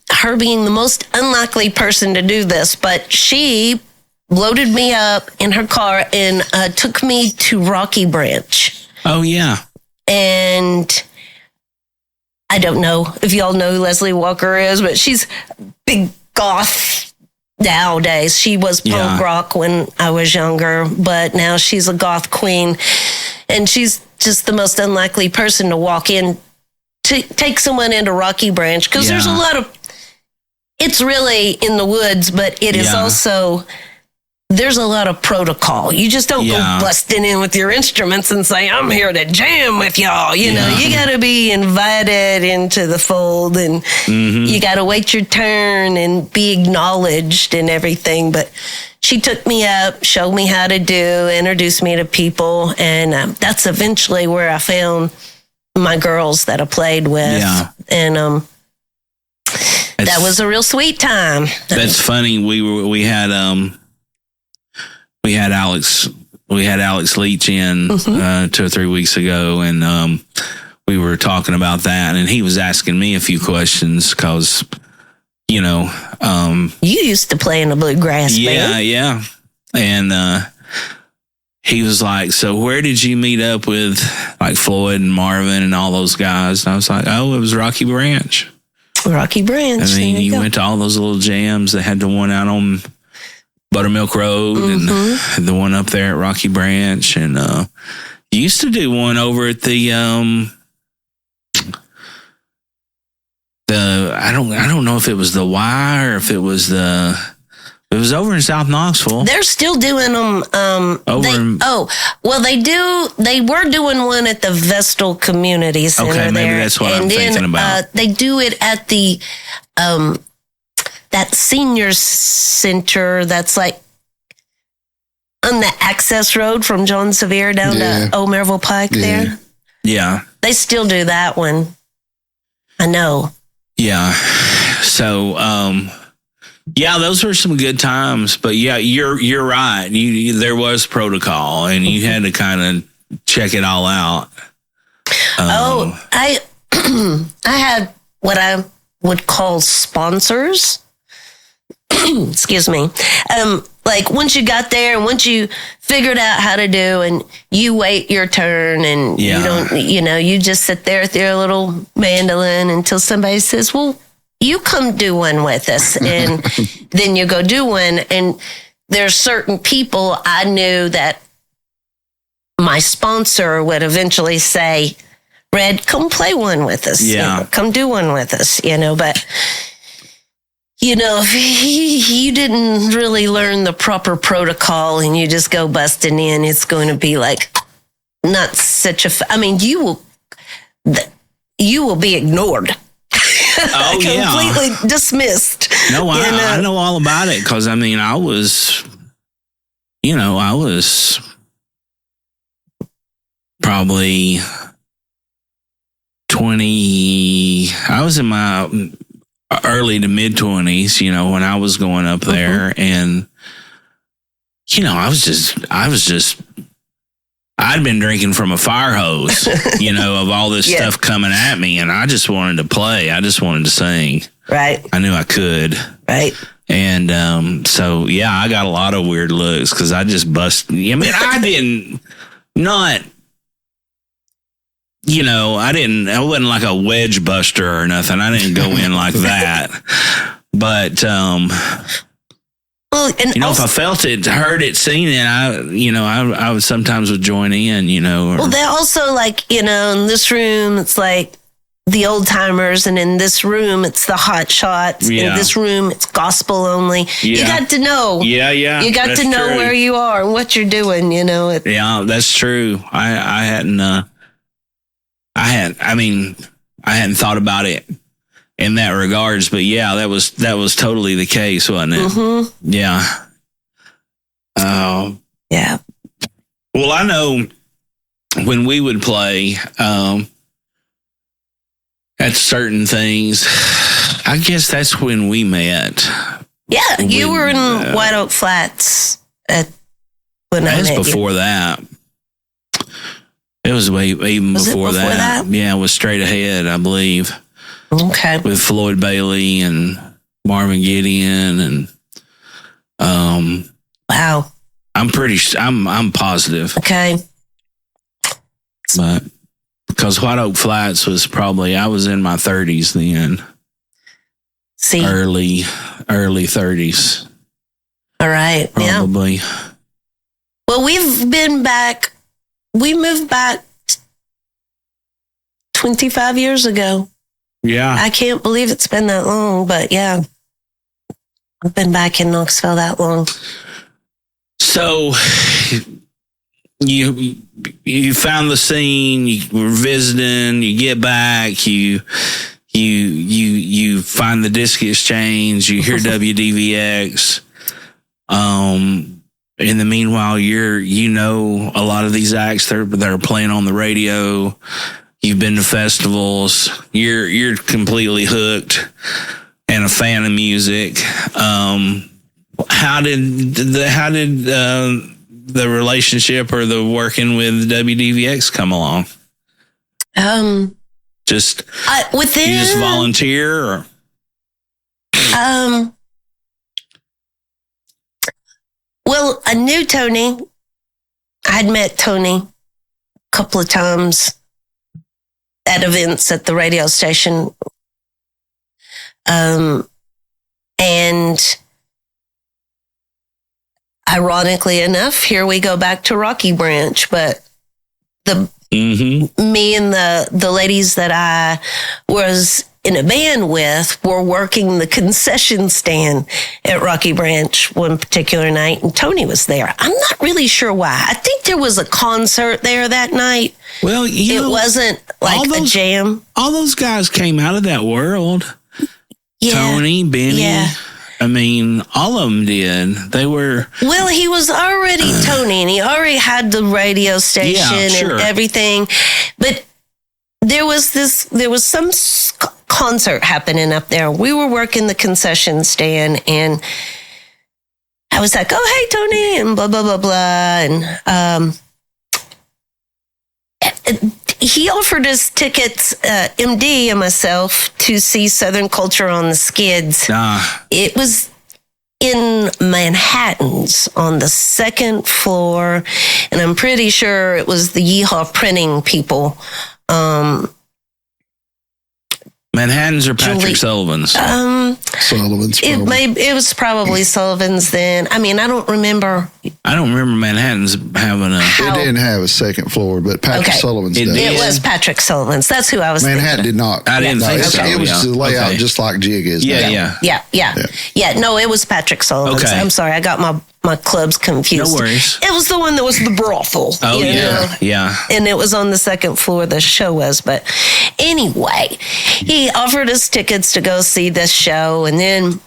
her being the most unlikely person to do this, but she loaded me up in her car and took me to Rocky Branch. Oh, yeah. And I don't know if y'all know who Leslie Walker is, but she's big goth nowadays. She was punk rock when I was younger, but now she's a goth queen. And she's just the most unlikely person to walk in, to take someone into Rocky Branch, because there's a lot of, it's really in the woods, but it is also, there's a lot of protocol. You just don't go busting in with your instruments and say, I'm here to jam with y'all. You know, you got to be invited into the fold, and you got to wait your turn and be acknowledged and everything. But she took me up, showed me how to do, introduced me to people. And that's eventually where I found my girls that I played with. Yeah. And that was a real sweet time. That's funny. We had Alex Leach in 2 or 3 weeks ago, and we were talking about that, and he was asking me a few questions because, you used to play in a bluegrass band. Yeah. And he was like, so where did you meet up with like Floyd and Marvin and all those guys? And I was like, oh, it was Rocky Branch. Rocky Branch. I mean, you went to all those little jams. They had the one out on Buttermilk Road and the one up there at Rocky Branch, and you used to do one over at the I don't know if it was the Y or if it was it was over in South Knoxville. They're still doing them. They were doing one at the Vestal Community Center. Okay, maybe that's what I'm thinking about. They do it at the that senior center that's like on the access road from John Sevier down to Old Maryville Pike there. Yeah. They still do that one. I know. Yeah. So, those were some good times, but you're right. There was protocol, and you had to kind of check it all out. I had what I would call sponsors. Excuse me. Like once you got there and once you figured out how to do, and you wait your turn, and you don't, you just sit there with your little mandolin until somebody says, well, you come do one with us. And then you go do one. And there's certain people I knew that my sponsor would eventually say, Red, come play one with us. Yeah. Come do one with us, but if you didn't really learn the proper protocol and you just go busting in, it's going to be like not such a. You will be ignored. Oh, completely dismissed. No, I know all about it because I was probably 20. I was in my early to mid 20s, when I was going up there, and I'd been drinking from a fire hose, of all this stuff coming at me, and I just wanted to play. I just wanted to sing. Right. I knew I could. Right. And I got a lot of weird looks because I just bust. I didn't not. I wasn't like a wedge buster or nothing. I didn't go in like that. But, if I felt it, heard it, seen it, I would sometimes would join in, Well, they also in this room, it's like the old timers, and in this room, it's the hot shots. Yeah. In this room, it's gospel only. Yeah. You got to know. Yeah. You got to know where you are and what you're doing, Yeah, that's true. I hadn't thought about it in that regards, but that was totally the case, wasn't it? Mm-hmm. Yeah. Yeah. Well, I know when we would play at certain things, I guess that's when we met. Yeah, you were in White Oak Flats at It was before that. It was even before that. Yeah, it was Straight Ahead, I believe. Okay. With Floyd Bailey and Marvin Gideon and wow. I'm positive. Okay. But because White Oak Flats was I was in my 30s then. See. Early 30s. All right. Probably. Yeah. Well, we moved back 25 years ago. Yeah. I can't believe it's been that long, but yeah. I've been back in Knoxville that long. So you found the scene, you were visiting, you get back, you find the disc exchange, you hear WDVX. In the meanwhile, you know a lot of these acts that are playing on the radio. You've been to festivals. You're completely hooked and a fan of music. How did the relationship or the working with WDVX come along? You just volunteer or? Well, I knew Tony. I'd met Tony a couple of times at events at the radio station. And ironically enough, here we go back to Rocky Branch, but me and the ladies that I was in a band with were working the concession stand at Rocky Branch one particular night, and Tony was there. I'm not really sure why. I think there was a concert there that night. Well, it wasn't like a jam. All those guys came out of that world. Yeah. Tony, Benny. Yeah. I mean, all of them did. They were... Well, he was already Tony, and he already had the radio station and everything. But there was some concert happening up there. We were working the concession stand, and I was like, "Oh, hey, Tony," and blah, blah, blah, blah. And he offered us tickets, MD and myself, to see Southern Culture on the Skids. It was in Manhattan's on the second floor, and I'm pretty sure it was the Yeehaw Printing people. Manhattan's or Patrick Sullivan's? Sullivan's. It was probably Sullivan's then. I mean, I don't remember. I don't remember Manhattan's having a... It didn't have a second floor, but Patrick Sullivan's did. It was Patrick Sullivan's. That's who I was Manhattan thinking. did not. I didn't think so. It was the layout just like Jig is now. Yeah, no, it was Patrick Sullivan's. Okay. I'm sorry, I got my clubs confused. No worries. It was the one that was the brothel. Oh, yeah. And it was on the second floor, the show was. But anyway, he offered us tickets to go see this show. And then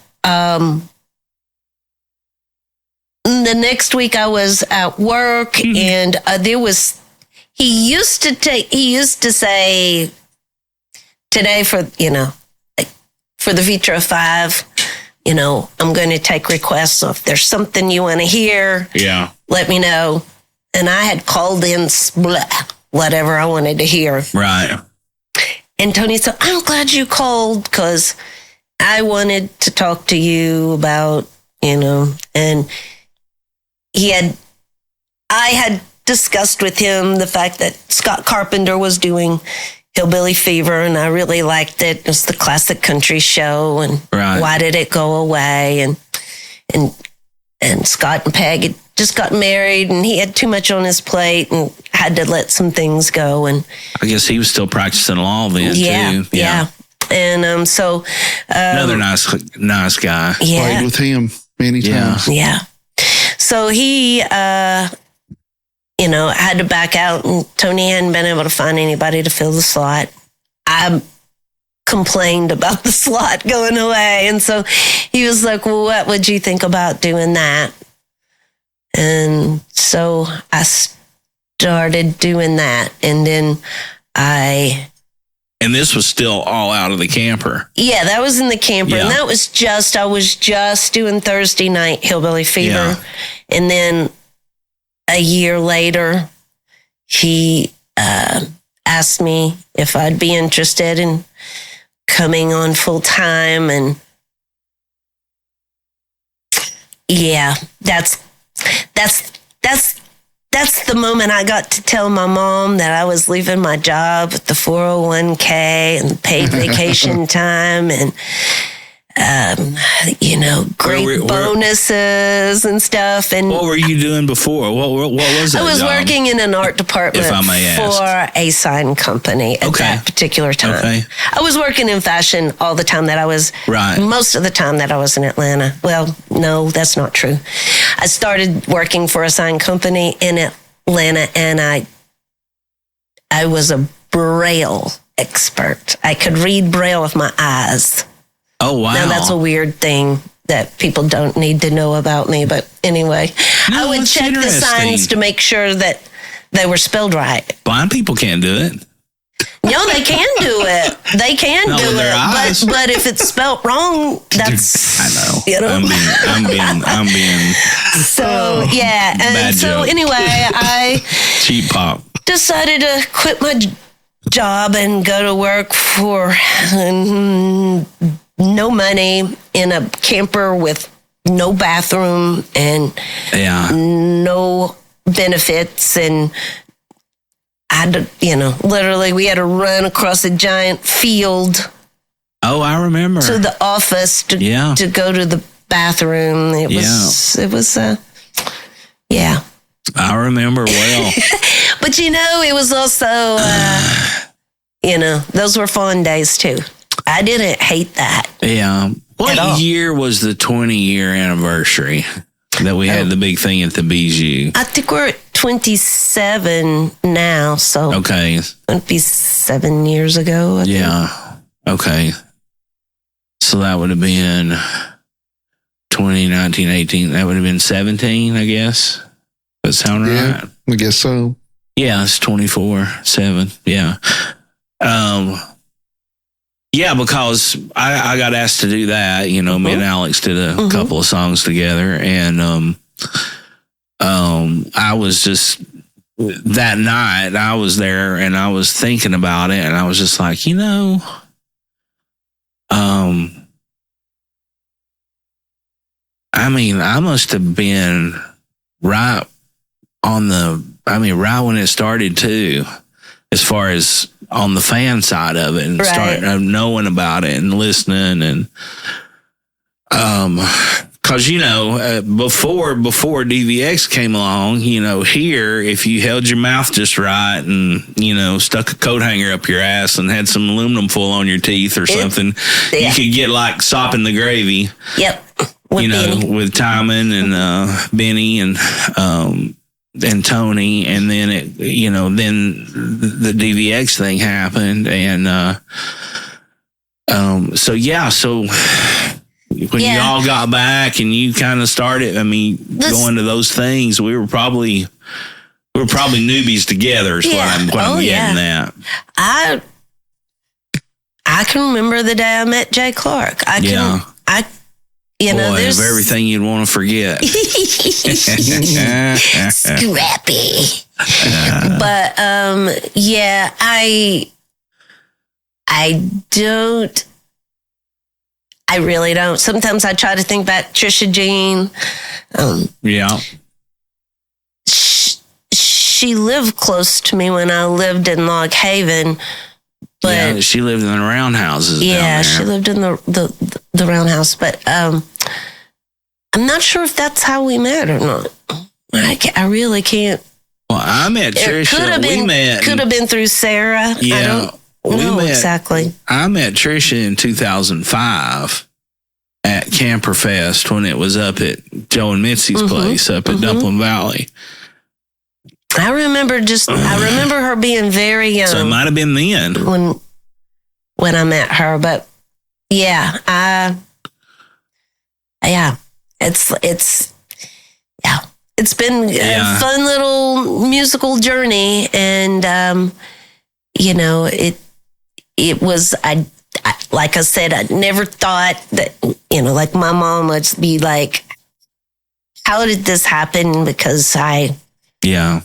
the next week I was at work, and he used to say, today for the Vitro 5, I'm going to take requests. So if there's something you want to hear, let me know. And I had called in whatever I wanted to hear. Right. And Tony said, I'm glad you called because I wanted to talk to you about, and I had discussed with him the fact that Scott Carpenter was doing Hillbilly Fever, and I really liked it. It was the classic country show, and why did it go away? And Scott and Peg had just got married, and he had too much on his plate and had to let some things go. And I guess he was still practicing law then too. Yeah. And so another nice guy. Yeah. Played with him many times. Yeah. So he had to back out, and Tony hadn't been able to find anybody to fill the slot. I complained about the slot going away. And so he was like, well, what would you think about doing that? And so I started doing that. And then And this was still all out of the camper. Yeah, that was in the camper. Yeah. And that was I was just doing Thursday night Hillbilly Fever. Yeah. And then a year later, he asked me if I'd be interested in coming on full time. And yeah, that's the moment I got to tell my mom that I was leaving my job with the 401k and paid vacation time and, great bonuses and stuff. And what were you doing before? What was that? I was job? working in an art department if I may ask. for a sign company at that particular time. Okay. I was working in fashion all the time that I was, most of the time that I was in Atlanta. Well, no, that's not true. I started working for a sign company in Atlanta, and I was a Braille expert. I could read Braille with my eyes. Oh, wow. Now, that's a weird thing that people don't need to know about me. But anyway, I would check the signs to make sure that they were spelled right. Blind people can't do it. No, they can do it. They can do it. But if it's spelled wrong, that's... I know. You know? I'm being... So, yeah. And so, joke. anyway, I... Cheap pop. Decided to quit my job and go to work for... no money in a camper with no bathroom and no benefits. And I had to, literally we had to run across a giant field. Oh, I remember. To the office to go to the bathroom. It was, I remember well. But it was also, those were fun days too. I didn't hate that. Yeah. What year was the 20-year anniversary that we had the big thing at the Bijou? I think we're at 27 now, so okay, it'd be 7 years ago. I think. Okay. So that would have been 2019, 18. That would have been 17, I guess. Does that sound right? I guess so. Yeah, it's 24/7. Yeah. Yeah, because I got asked to do that. Me and Alex did a couple of songs together, and I was just that night I was there and I was thinking about it, and I was just like, I must have been right when it started too, as far as on the fan side of it, and starting knowing about it and listening, and because before DVX came along, here, if you held your mouth just right and stuck a coat hanger up your ass and had some aluminum foil on your teeth or something, you could get like sopping the gravy. Yep. With Timon and Benny and Tony, and then then the DVX thing happened, and so when y'all got back and you kind of started, going to those things, we were probably newbies together. Is what I'm getting at. I can remember the day I met Jay Clark. There's everything you'd want to forget. Scrappy. But I really don't. Sometimes I try to think back Trisha Jean. She lived close to me when I lived in Log Haven. But she lived in the roundhouses. Yeah, she lived in the roundhouse. But I'm not sure if that's how we met or not. I really can't. Well, I met Trisha. Could have been through Sarah. Yeah, I don't know exactly. I met Trisha in 2005 at Camperfest when it was up at Joe and Mitzi's place up at Dumpling Valley. I remember her being very young. So it might have been then when I met her, but it's been a fun little musical journey, and it was I like I said, I never thought that like my mom would be like, how did this happen? Because I Yeah.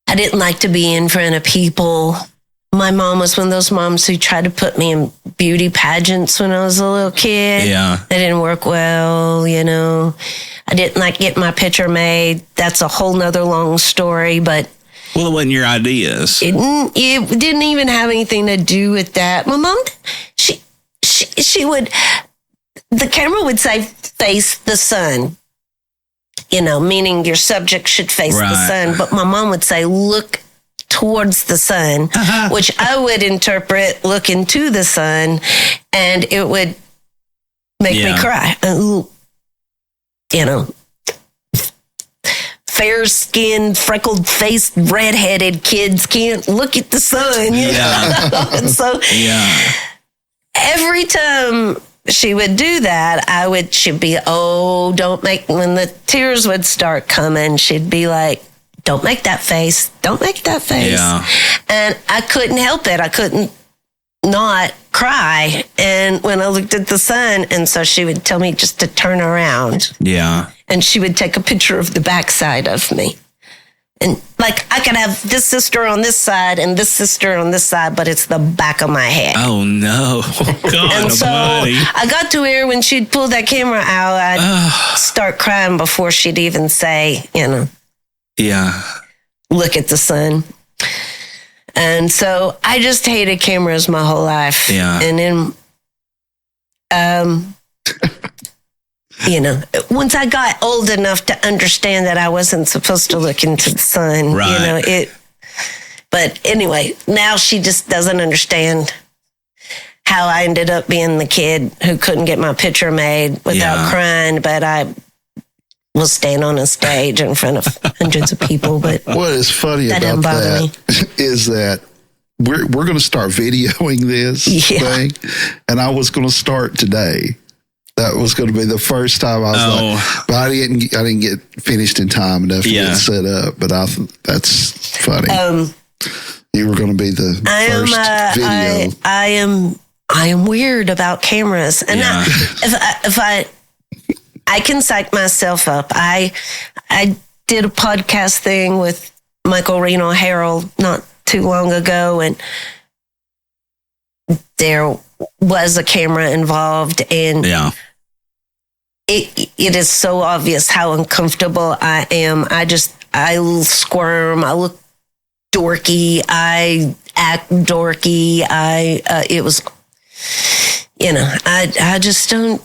I didn't like to be in front of people. My mom was one of those moms who tried to put me in beauty pageants when I was a little kid. Yeah. They didn't work well, you know. I didn't like getting my picture made. That's a whole nother long story, but... Well, it wasn't your ideas. It didn't even have anything to do with that. My mom, she would... The camera would say, face the sun. You know, meaning your subject should face the sun. But my mom would say, look towards the sun, which I would interpret looking to the sun, and it would make me cry. You know, fair-skinned, freckled-faced, red-headed kids can't look at the sun. You know? And so every time she would do that, she'd be, when the tears would start coming, she'd be like, don't make that face. Don't make that face. Yeah. And I couldn't help it. I couldn't not cry. And when I looked at the sun, and so she would tell me just to turn around. Yeah. And she would take a picture of the backside of me. And like I could have this sister on this side and this sister on this side, but it's the back of my head. Oh no. God and so almighty. I got to where when she'd pull that camera out, I'd start crying before she'd even say, you know. Yeah. Look at the sun. And so I just hated cameras my whole life. Yeah. And then, you know, once I got old enough to understand that I wasn't supposed to look into the sun, you know, but anyway, now she just doesn't understand how I ended up being the kid who couldn't get my picture made without crying, but I will stand on a stage in front of hundreds of people. But what is funny about that is that we're going to start videoing this thing, and I was going to start today. That was going to be the first time I was like, but I didn't get finished in time enough to get set up. But that's funny. You were going to be the first video. I am weird about cameras, and if I can psych myself up. I did a podcast thing with Michael Reno Harold not too long ago, and there was a camera involved, and it is so obvious how uncomfortable I am. I squirm. I look dorky. I act dorky. It was, you know, I just don't.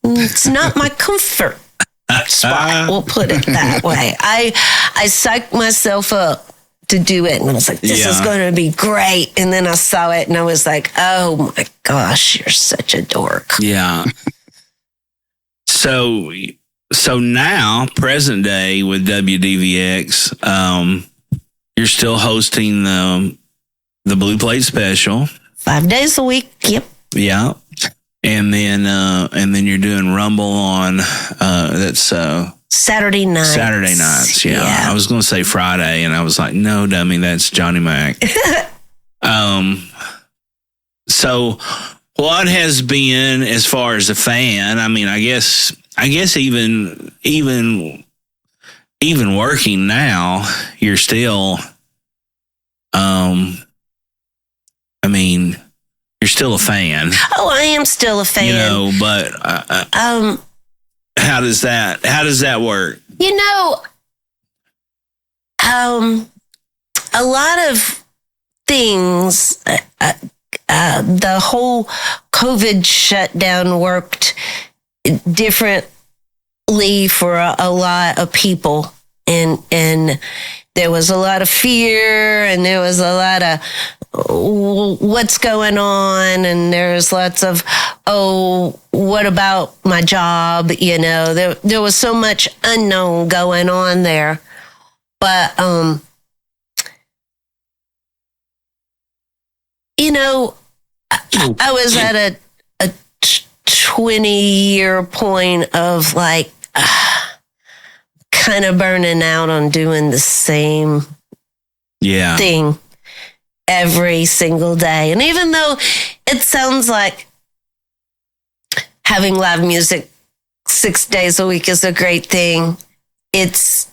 It's not my comfort spot. We'll put it that way. I psyched myself up to do it, and I was like, "This is going to be great." And then I saw it, and I was like, "Oh my gosh, you're such a dork." Yeah. So now, present day with WDVX, you're still hosting the Blue Plate Special 5 days a week. Yep. Yeah. And then you're doing Rumble on that's Saturday nights. Saturday nights, yeah. I was going to say Friday, and I was like, no, dummy, that's Johnny Mac. So what has been as far as a fan? I mean, I guess even working now, you're still, you're still a fan. Oh, I am still a fan. You know, but how does that work? You know, a lot of things. The whole COVID shutdown worked differently for a lot of people, and there was a lot of fear, and there was a lot of what's going on, and there's lots of, what about my job? You know, there was so much unknown going on there. But, you know, I was at a 20-year point of like kind of burning out on doing the same thing every single day. And even though it sounds like having live music 6 days a week is a great thing, it's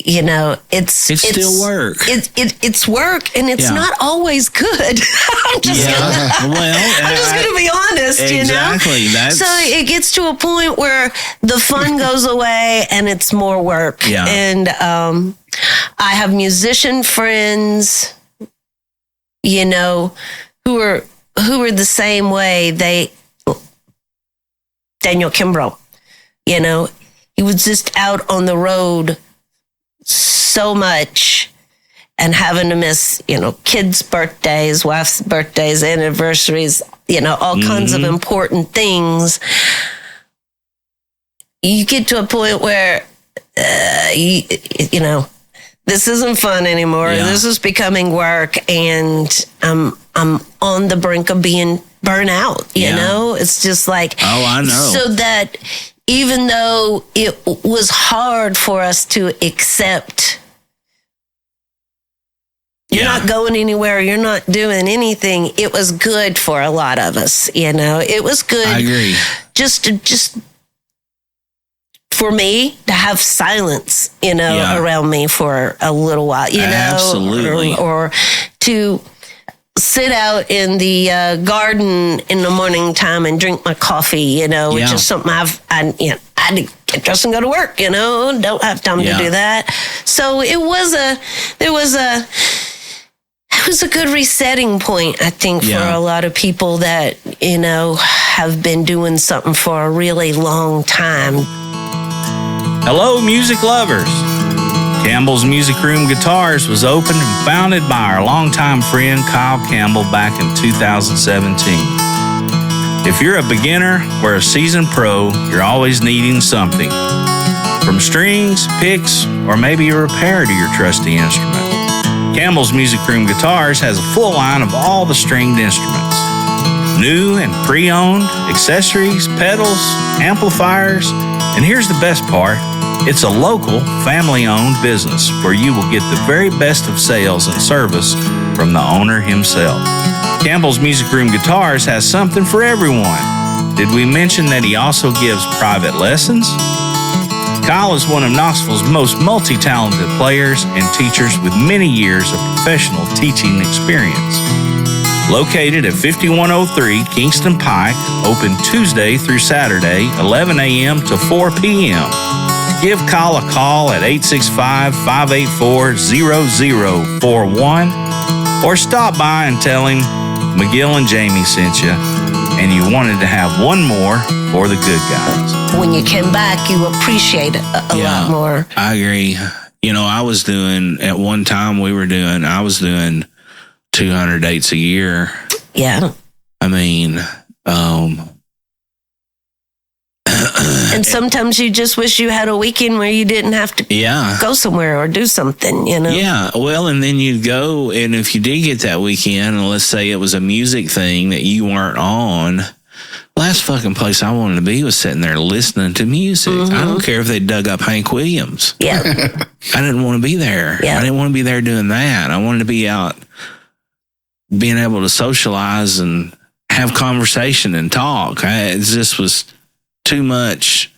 it's still work. It's work, and it's not always good. I'm just gonna be honest. Exactly. So it gets to a point where the fun goes away, and it's more work. Yeah. And I have musician friends, who are the same way. Daniel Kimbrough, he was just out on the road so much and having to miss, kids' birthdays, wife's birthdays, anniversaries, all kinds of important things. You get to a point where, this isn't fun anymore. Yeah. This is becoming work, and I'm on the brink of being burnt out. It's just like, oh, I know. So that even though it was hard for us to accept, you're not going anywhere, you're not doing anything, it was good for a lot of us. It was good. I agree. Just for me to have silence, around me for a little while, Absolutely. Or to sit out in the garden in the morning time and drink my coffee, which is something I get dressed and go to work, don't have time to do that. So it was a good resetting point, I think, for a lot of people that, have been doing something for a really long time. Hello, music lovers. Campbell's Music Room Guitars was opened and founded by our longtime friend Kyle Campbell back in 2017. If you're a beginner or a seasoned pro, you're always needing something. From strings, picks, or maybe a repair to your trusty instrument. Campbell's Music Room Guitars has a full line of all the stringed instruments. New and pre-owned, accessories, pedals, amplifiers, and here's the best part. It's a local, family-owned business where you will get the very best of sales and service from the owner himself. Campbell's Music Room Guitars has something for everyone. Did we mention that he also gives private lessons? Kyle is one of Knoxville's most multi-talented players and teachers with many years of professional teaching experience. Located at 5103 Kingston Pike, open Tuesday through Saturday, 11 a.m. to 4 p.m. Give Kyle a call at 865-584-0041 or stop by and tell him McGill and Jamie sent you and you wanted to have one more for the good guys. When you came back, you appreciate it a lot more. I agree. I was doing, at one time I was doing 200 dates a year. Yeah. I mean, and sometimes you just wish you had a weekend where you didn't have to go somewhere or do something, Yeah, well, and then you'd go, and if you did get that weekend, and let's say it was a music thing that you weren't on, last fucking place I wanted to be was sitting there listening to music. Mm-hmm. I don't care if they dug up Hank Williams. Yeah. I didn't want to be there. Yeah. I didn't want to be there doing that. I wanted to be out being able to socialize and have conversation and talk. It just was too much,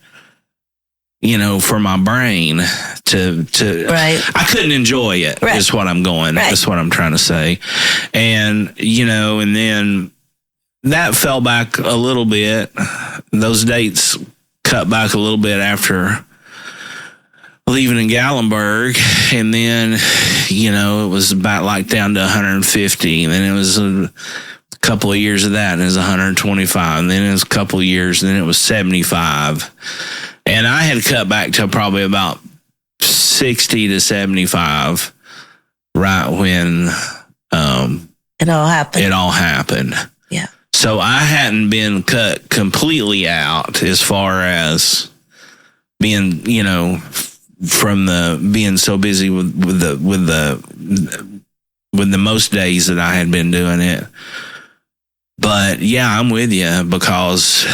for my brain to right. I couldn't enjoy it. Right. Is what I'm going. Right. That's what I'm trying to say. And, and then that fell back a little bit. Those dates cut back a little bit after leaving in Gallenberg. And then, it was about like down to 150. And then it was a couple of years of that, and it was 125. And then it was a couple of years, and then it was 75. And I had cut back to probably about 60 to 75 right when it all happened. Yeah. So I hadn't been cut completely out as far as being, from being so busy with the most days that I had been doing it. But yeah, I'm with you because,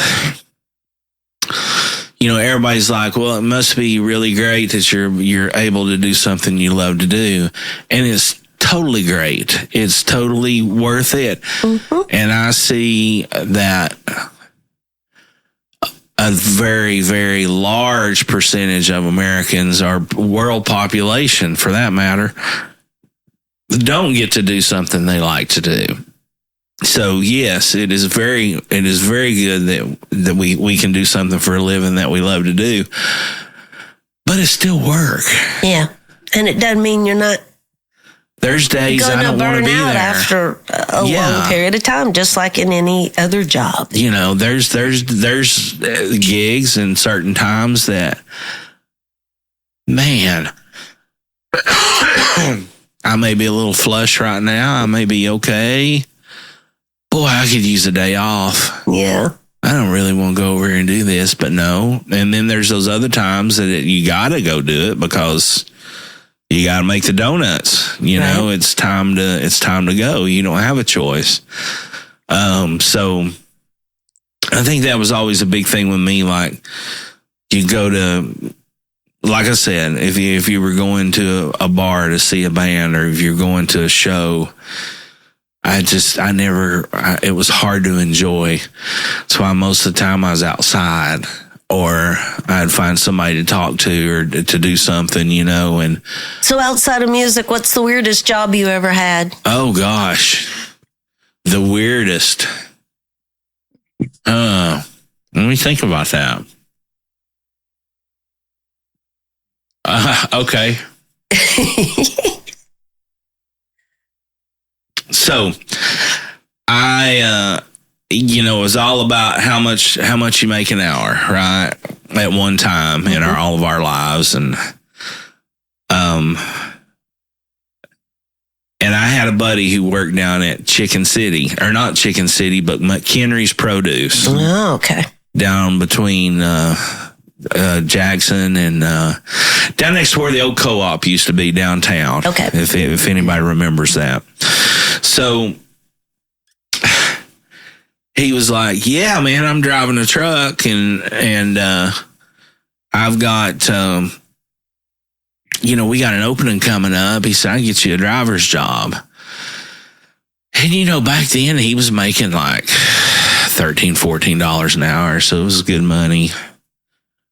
everybody's like, well, it must be really great that you're able to do something you love to do. And it's totally great. It's totally worth it. Mm-hmm. And I see that a very, very large percentage of Americans, our world population for that matter, don't get to do something they like to do. So yes, it is very good that we can do something for a living that we love to do, but it's still work. Yeah, and it doesn't mean you're not. There's days I don't want to be there after a long period of time, just like in any other job. You know, there's gigs and certain times that, man, I may be a little flush right now. I may be okay. Boy, I could use a day off. Yeah. I don't really want to go over here and do this, but no. And then there's those other times that you got to go do it because you got to make the donuts. You know, it's time to go. You don't have a choice. So I think that was always a big thing with me. Like, you go to, like I said, if you were going to a bar to see a band, or if you're going to a show, it was hard to enjoy. That's why most of the time I was outside, or I'd find somebody to talk to or to do something, you know. And so outside of music, what's the weirdest job you ever had? Oh gosh, the weirdest. Let me think about that. Okay. So I, it was all about how much you make an hour, right? At one time in all of our lives. And I had a buddy who worked down at Chicken City, or not Chicken City, but McHenry's Produce. Oh, okay. Down between, Jackson and down next to where the old co-op used to be downtown. Okay. If anybody remembers that. So he was like, "Yeah, man, I'm driving a truck and I've got we got an opening coming up." He said, "I can get you a driver's job." And back then he was making like $13-14 an hour, so it was good money.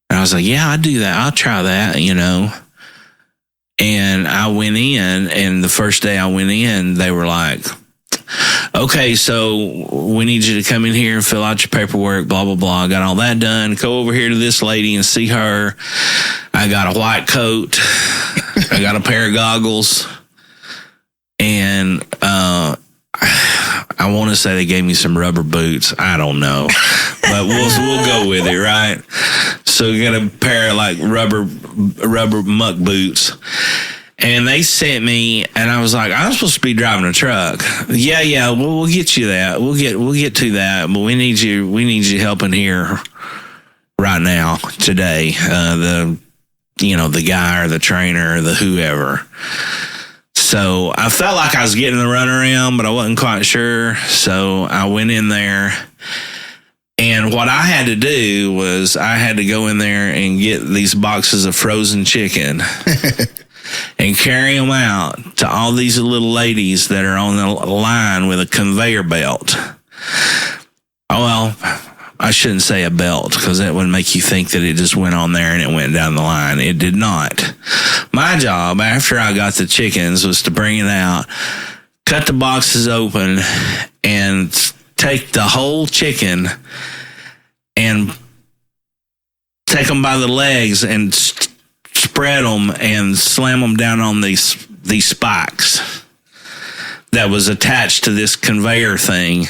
And I was like, "Yeah, I'll do that. I'll try that," And I went in, and the first day I went in, they were like, "Okay, so we need you to come in here and fill out your paperwork, blah, blah, blah." I got all that done. Go over here to this lady and see her. I got a white coat. I got a pair of goggles. And I want to say they gave me some rubber boots. I don't know. But we'll go with it, right? So we got a pair of like rubber muck boots. And they sent me, and I was like, "I'm supposed to be driving a truck." Yeah, we'll get you that. We'll get to that, but we need you helping here right now, today. The guy or the trainer or the whoever. So I felt like I was getting the runaround, but I wasn't quite sure. So I went in there, and what I had to do was I had to go in there and get these boxes of frozen chicken and carry them out to all these little ladies that are on the line with a conveyor belt. Oh, well, I shouldn't say a belt, because that would make you think that it just went on there and it went down the line. It did not. My job, after I got the chickens, was to bring it out, cut the boxes open, and take the whole chicken and take them by the legs and spread them and slam them down on these spikes that was attached to this conveyor thing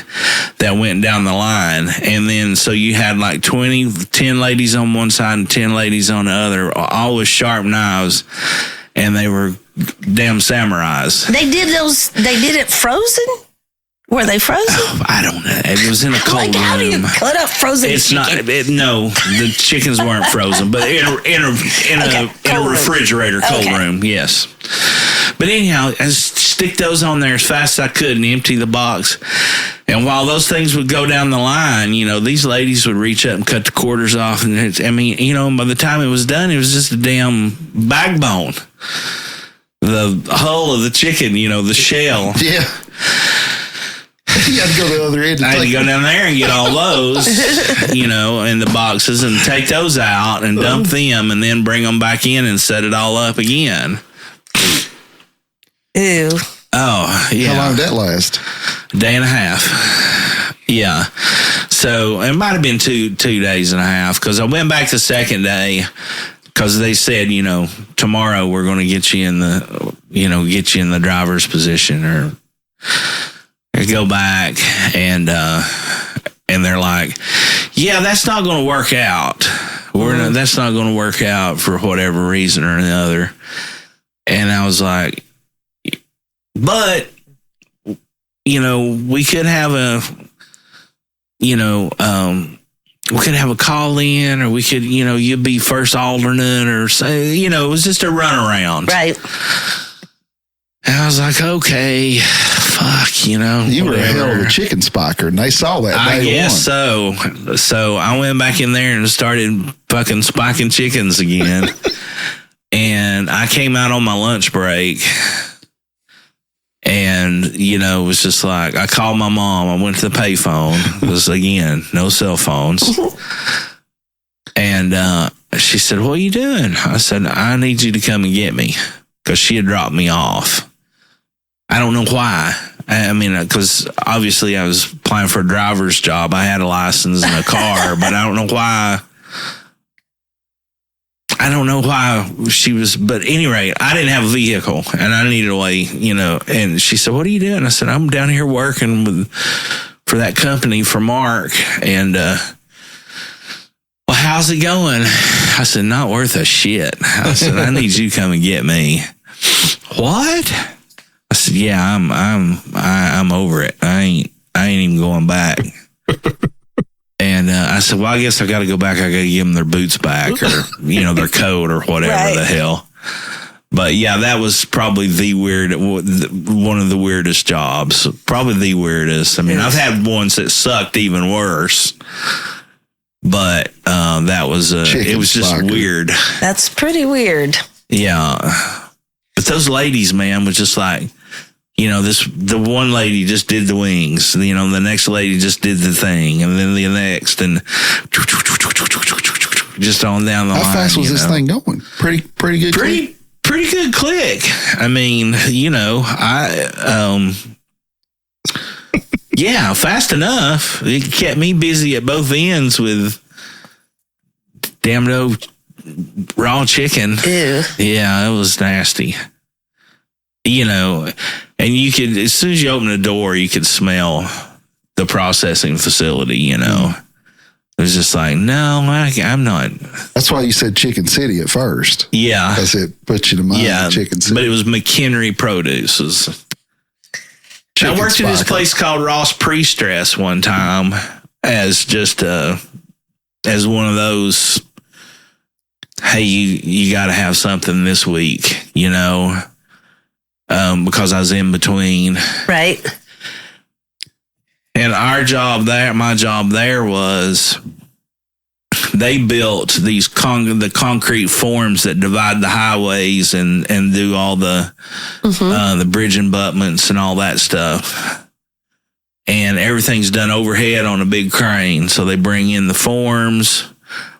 that went down the line. And then so you had like 10 ladies on one side and 10 ladies on the other, all with sharp knives, and they were damn samurais. They did it frozen? Were they frozen? Oh, I don't know. It was in a cold room. How do you cut up frozen chicken? No, the chickens weren't frozen, but in a refrigerator, cold room, yes. But anyhow, I stick those on there as fast as I could and empty the box. And while those things would go down the line, these ladies would reach up and cut the quarters off. And by the time it was done, it was just a damn backbone. The hull of the chicken, the shell. Yeah. You had to go to the other end. I had to go down there and get all those, in the boxes and take those out and dump them and then bring them back in and set it all up again. Ew. Oh, yeah. How long did that last? A day and a half. Yeah. So it might have been two days and a half because I went back the second day because they said, tomorrow we're going to get you in the driver's position or go back and they're like, yeah, that's not going to work out. That's not going to work out for whatever reason or another. And I was like, but, we could have we could have a call in or we could, you'd be first alternate or say, it was just a runaround. Right. And I was like, okay, fuck, You whatever. were a hell of a chicken spiker and they saw that. I guess so. So I went back in there and started fucking spiking chickens again. And I came out on my lunch break. And, it was just like, I called my mom. I went to the payphone. Because, again, no cell phones. And she said, what are you doing? I said, I need you to come and get me. Because she had dropped me off. I don't know why. I mean, because obviously I was applying for a driver's job. I had a license and a car. But I don't know why. She was, but at any rate, I didn't have a vehicle and I needed a way, and she said, what are you doing? I said, I'm down here working for that company for Mark. And, well, how's it going? I said, not worth a shit. I said, I need you to come and get me. What? I said, yeah, I'm over it. I ain't even going back. And I said, well, I guess I got to go back. I got to give them their boots back or, their coat or whatever the hell. But yeah, that was probably one of the weirdest jobs. Probably the weirdest. I mean, I've had ones that sucked even worse. But that was, it was just weird. That's pretty weird. Yeah. But those ladies, man, was just like, the one lady just did the wings, the next lady just did the thing, and then the next, and just on down the line. How fast was this thing going? Pretty good. Pretty good click. I mean, yeah, fast enough. It kept me busy at both ends with damn raw chicken. Ew. Yeah, it was nasty. And you could, as soon as you open the door, you could smell the processing facility, It was just like, no, I'm not. That's why you said Chicken City at first. Yeah. Because it put you to mind of Chicken City. But it was McHenry Produce. I worked at this place called Ross Pre-Stress one time as just as one of those, hey, you got to have something this week, because I was in between. Right. And my job there was they built these the concrete forms that divide the highways and do all the bridge abutments and all that stuff. And everything's done overhead on a big crane. So they bring in the forms,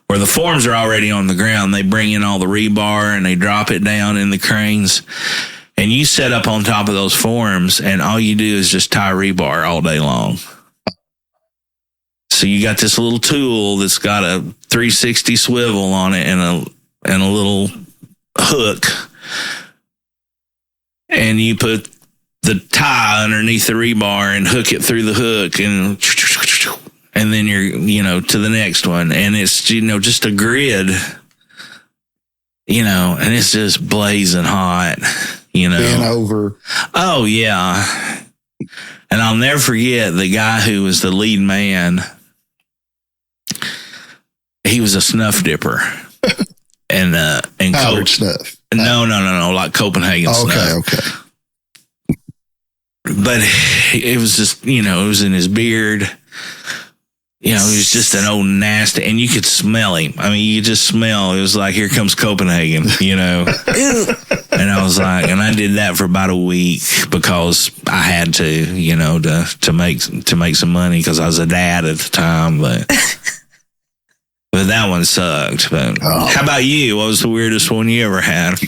or the forms are already on the ground. They bring in all the rebar and they drop it down in the cranes. And you set up on top of those forms, and all you do is just tie rebar all day long. So you got this little tool that's got a 360 swivel on it and a little hook. And you put the tie underneath the rebar and hook it through the hook, and then you're, to the next one. And it's, just a grid, and it's just blazing hot. Being over. Oh, yeah. And I'll never forget the guy who was the lead man. He was a snuff dipper. and Howard snuff. No, like Copenhagen snuff. Okay. But it was just, it was in his beard. He was just an old nasty, and you could smell him. I mean, you just smell. It was like, here comes Copenhagen, And I was like, and I did that for about a week because I had to, to make some money because I was a dad at the time. But that one sucked. But how about you? What was the weirdest one you ever had?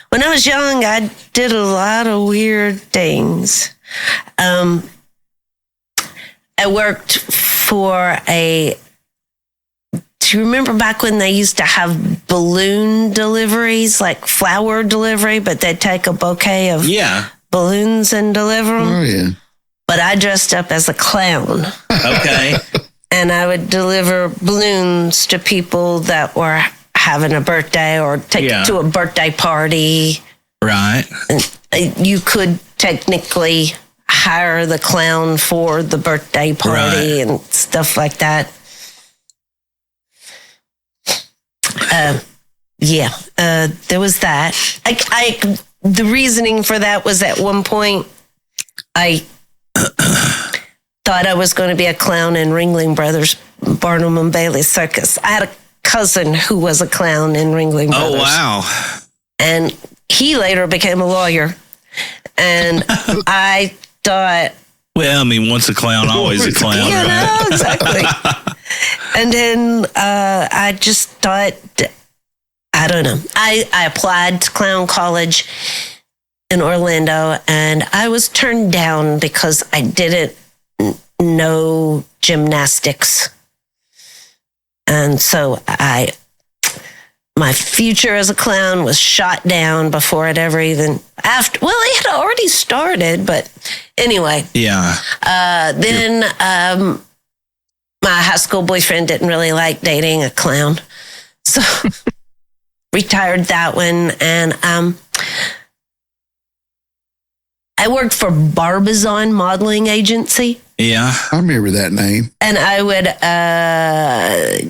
When I was young, I did a lot of weird things. I worked for do you remember back when they used to have balloon deliveries, like flower delivery, but they'd take a bouquet of balloons and deliver them? Oh, yeah. But I dressed up as a clown. Okay. And I would deliver balloons to people that were having a birthday or take it to a birthday party. Right. And you could technically hire the clown for the birthday party and stuff like that. There was that. The reasoning for that was at one point I thought I was going to be a clown in Ringling Brothers, Barnum and Bailey Circus. I had a cousin who was a clown in Ringling Brothers. Oh, wow. And he later became a lawyer. And I thought... Well, I mean, once a clown, always a clown. Right? Exactly. And then I just thought, I don't know. I applied to clown college in Orlando, and I was turned down because I didn't know gymnastics. And so my future as a clown was shot down before it ever even it had already started, but anyway. Yeah. Then my high school boyfriend didn't really like dating a clown. So retired that one. And I worked for Barbizon Modeling Agency. Yeah. I remember that name. And I would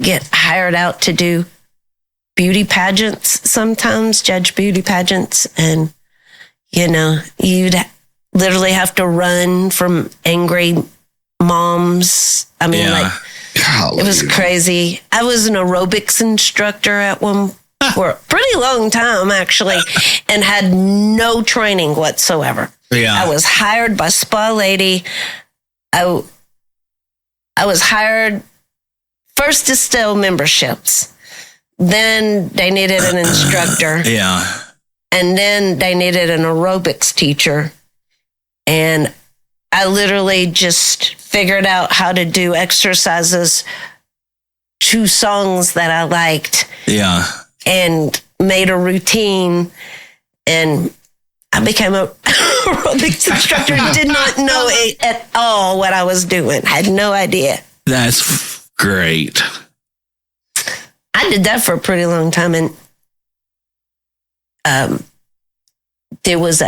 get hired out to do beauty pageants sometimes, judge beauty pageants. And, you'd literally have to run from angry moms. I mean, Golly. It was crazy. I was an aerobics instructor at one for a pretty long time, actually, and had no training whatsoever. Yeah. I was hired by Spa Lady. I was hired first to sell memberships. Then they needed an instructor. Yeah. And then they needed an aerobics teacher. And I literally just figured out how to do exercises to songs that I liked. Yeah. And made a routine. And I became a aerobics instructor. Did not know at all what I was doing. Had no idea. That's great. I did that for a pretty long time. And there was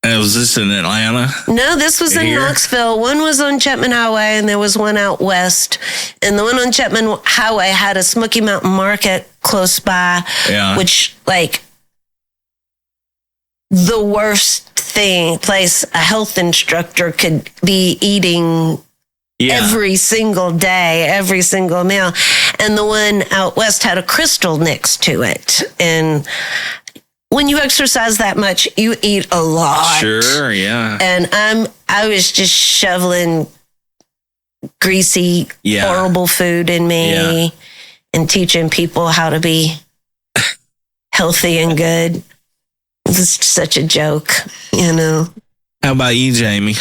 Was this in Atlanta? No, this was in Knoxville. One was on Chapman Highway, and there was one out west. And the one on Chapman Highway had a Smoky Mountain Market close by, which, the worst place a health instructor could be eating every single day, every single meal. And the one out west had a crystal next to it. And when you exercise that much, you eat a lot. Sure, yeah. And I was just shoveling greasy, horrible food in me and teaching people how to be healthy and good. It was such a joke, How about you, Jamie?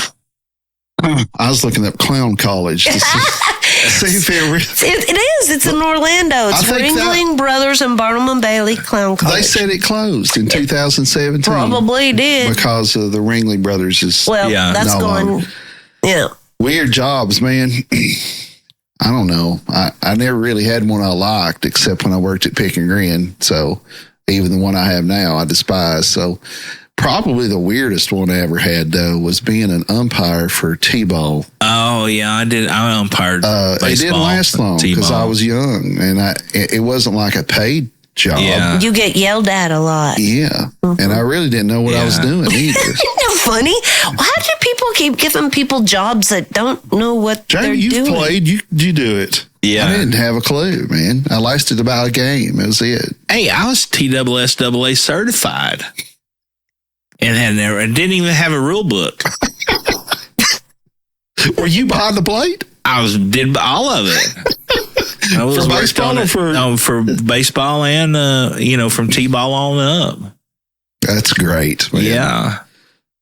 I was looking up clown college to see if it is. It's in Orlando. It's Ringling Brothers and Barnum and Bailey Clown College. They said it closed in 2017. Probably did. Because of the Ringling Brothers that's no going, longer. Weird jobs, man. I don't know. I never really had one I liked except when I worked at Pick and Grin. So even the one I have now, I despise. So probably the weirdest one I ever had, though, was being an umpire for T-ball. Oh, yeah, I did. I umpired baseball. It didn't last long because I was young, and it wasn't like a paid job. Yeah. You get yelled at a lot. Yeah, and I really didn't know what I was doing either. Isn't that funny? Why do people people keep giving people jobs that don't know what they're doing. You've played. You do it. Yeah. I didn't have a clue, man. I lasted about a game. That was it. Hey, I was TSSAA certified. And didn't even have a rule book. Were you behind the plate? Did all of it. I was for baseball or for baseball and from T-ball on up. That's great, man. Yeah.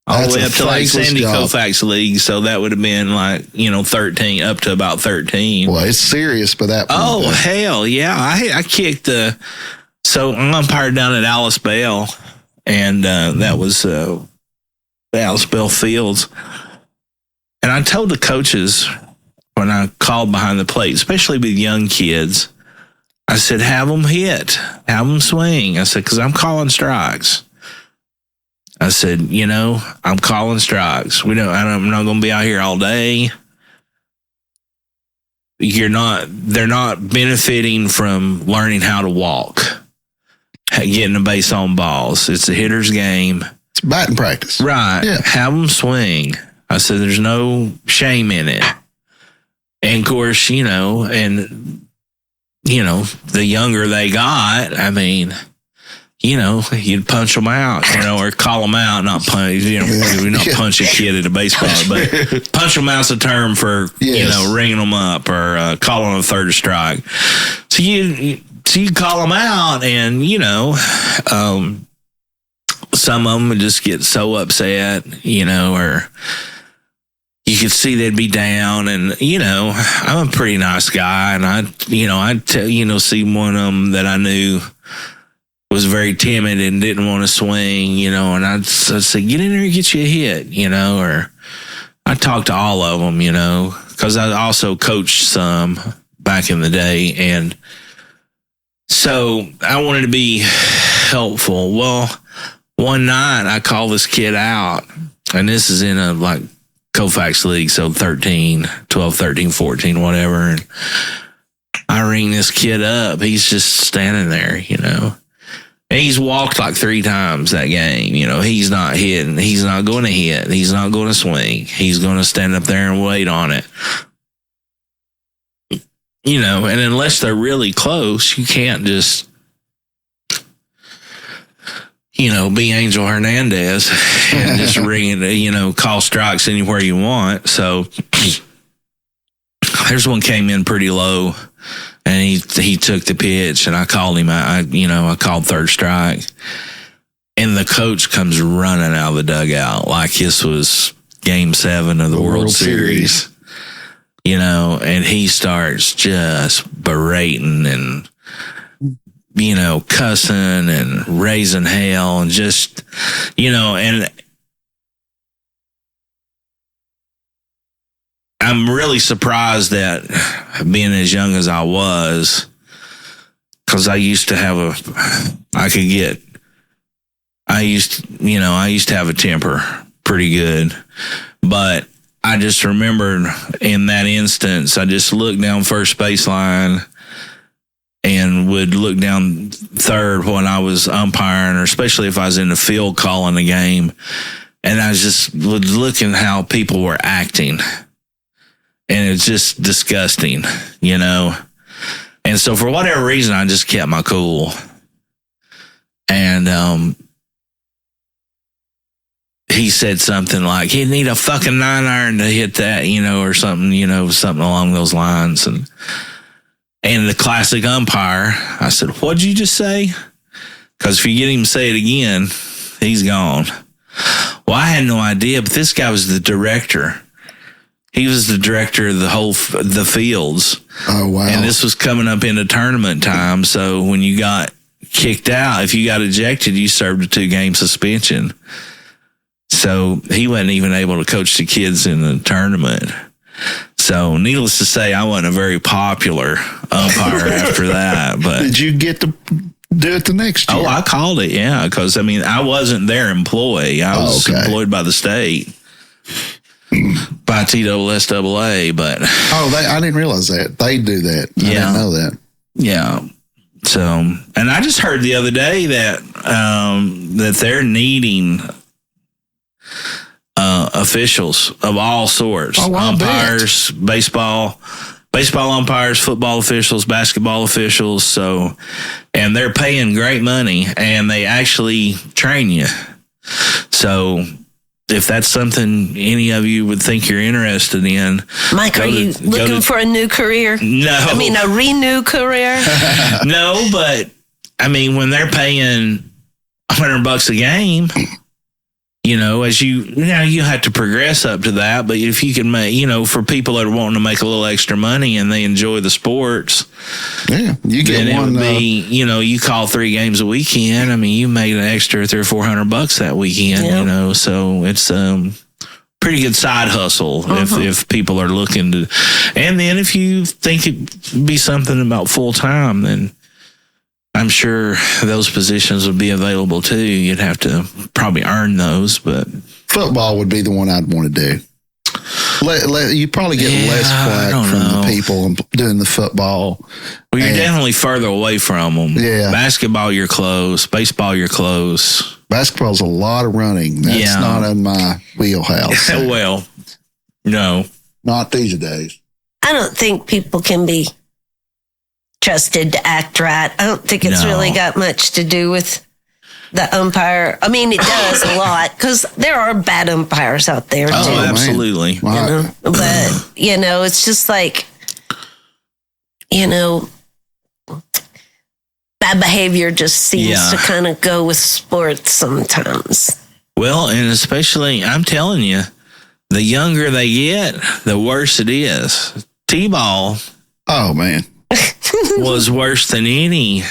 All the way up to like Sandy Koufax League, so that would have been like 13 up to about 13. Well, it's serious by that point. Oh hell yeah! I kicked so I'm umpired down at Alice Bell, and that was the Alice Bell Fields, and I told the coaches when I called behind the plate, especially with young kids, I said, have them hit, have them swing. I said, because I'm calling strikes. I said, I'm calling strikes. I'm not going to be out here all day. They're not benefiting from learning how to walk, getting a base on balls. It's a hitter's game. It's batting practice. Right. Yeah. Have them swing. I said, there's no shame in it. And of course, the younger they got, I mean, you'd punch them out, or call them out, not punch. We're not punch a kid at a baseball, but punch them out's a term for ringing them up or calling a third strike. So you call them out, and some of them would just get so upset, or you could see they'd be down, and I'm a pretty nice guy, and I'd see one of them that I knew was very timid and didn't want to swing, and I'd say, get in there and get you a hit, or I'd talk to all of them, because I also coached some back in the day. And so I wanted to be helpful. Well, one night I called this kid out, and this is in a Koufax League, so 12, 13, 14, whatever. And I ring this kid up. He's just standing there, And he's walked like 3 times that game. He's not hitting. He's not going to hit. He's not going to swing. He's going to stand up there and wait on it. And unless they're really close, you can't just, be Angel Hernandez and just ring it, call strikes anywhere you want. So there's one came in pretty low. And he took the pitch, and I called him. I called third strike, and the coach comes running out of the dugout like this was Game 7 of the World Series. And he starts just berating and cussing and raising hell and just and I'm really surprised that being as young as I was, because I used to have I used to have a temper pretty good, but I just remembered in that instance, I just looked down first baseline and would look down third when I was umpiring, or especially if I was in the field calling the game, and I just would look at how people were acting. And it's just disgusting, And so for whatever reason, I just kept my cool. And he said something like, he'd need a fucking 9-iron to hit that, or something, something along those lines. And the classic umpire, I said, what'd you just say? Because if you get him to say it again, he's gone. Well, I had no idea, but this guy was the director. He was the director of the fields. Oh, wow. And this was coming up into tournament time. So when you got kicked out, if you got ejected, you served a 2-game suspension. So he wasn't even able to coach the kids in the tournament. So needless to say, I wasn't a very popular umpire after that. But did you get to do it the next year? Oh, I called it, yeah. Because, I wasn't their employee. I was employed by the state. By TSSAA, but I didn't realize that they do that. I didn't know that. Yeah. So, and I just heard the other day that that they're needing officials of all sorts. Umpires, baseball umpires, football officials, basketball officials. So, and they're paying great money, and they actually train you. So, if that's something any of you would think you're interested in, Mike, are you looking for a new career? No, I mean a renew career. No, but I mean when they're paying $100 a game. As you have to progress up to that. But if you can make, for people that are wanting to make a little extra money and they enjoy the sports, you get then one. It would be, you call 3 games a weekend. I mean, you made an extra $300 or $400 that weekend. So it's pretty good side hustle if people are looking to. And then if you think it'd be something about full time, then I'm sure those positions would be available too. You'd have to probably earn those, but football would be the one I'd want to do. You probably get less flack from the people doing the football. Well, you're definitely further away from them. Yeah. Basketball, you're close. Baseball, you're close. Basketball's a lot of running. That's not in my wheelhouse. Well, no. Not these days. I don't think people can be trusted to act right. I don't think it's really got much to do with the umpire. I mean, it does a lot because there are bad umpires out there too. Oh, absolutely. But it's just like, bad behavior just seems to kind of go with sports sometimes. Well, and especially, I'm telling you, the younger they get, the worse it is. T-ball. Oh, man. Was worse than any.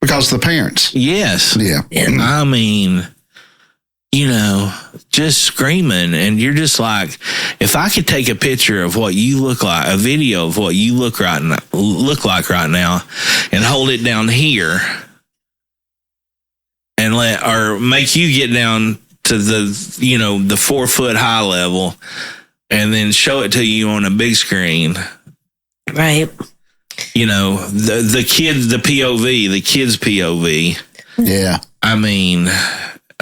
Because of the parents. Yes. Yeah. I mean, just screaming. And you're just like, if I could take a picture of what you look like, a video of what you look like right now, and hold it down here and or make you get down to the 4 foot high level and then show it to you on a big screen. Right. The kids, the POV, the kids' POV. Yeah. I mean,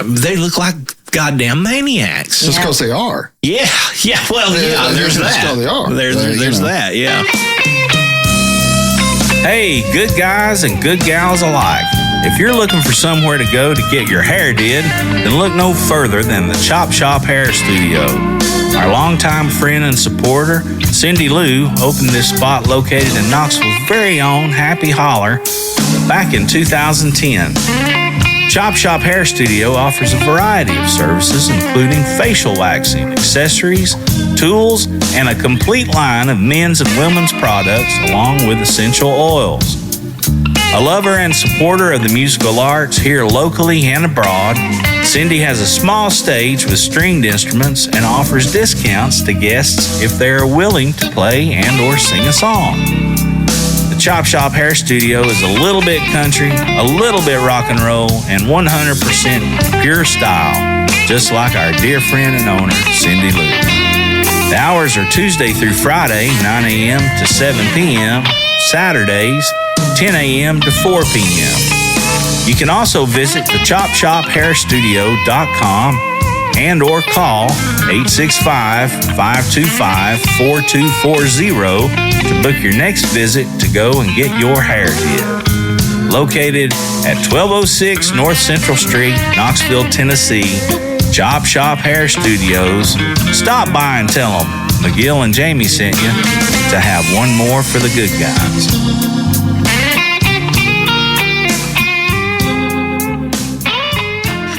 they look like goddamn maniacs. Just because they are. Yeah. Yeah. Well, there's that. They are. There's that. Yeah. Hey, good guys and good gals alike. If you're looking for somewhere to go to get your hair did, then look no further than the Chop Shop Hair Studio. Our longtime friend and supporter, Cindy Lou, opened this spot located in Knoxville's very own Happy Holler back in 2010. Chop Shop Hair Studio offers a variety of services, including facial waxing, accessories, tools, and a complete line of men's and women's products, along with essential oils. A lover and supporter of the musical arts here locally and abroad, Cindy has a small stage with stringed instruments and offers discounts to guests if they are willing to play and or sing a song. The Chop Shop Hair Studio is a little bit country, a little bit rock and roll, and 100% pure style, just like our dear friend and owner, Cindy Lou. The hours are Tuesday through Friday, 9 a.m. to 7 p.m., Saturdays, 10 a.m. to 4 p.m. You can also visit thechopshophairstudio.com and or call 865-525-4240 to book your next visit to go and get your hair did. Located at 1206 North Central Street, Knoxville, Tennessee, Chop Shop Hair Studios. Stop by and tell them McGill and Jamie sent you to have one more for the good guys.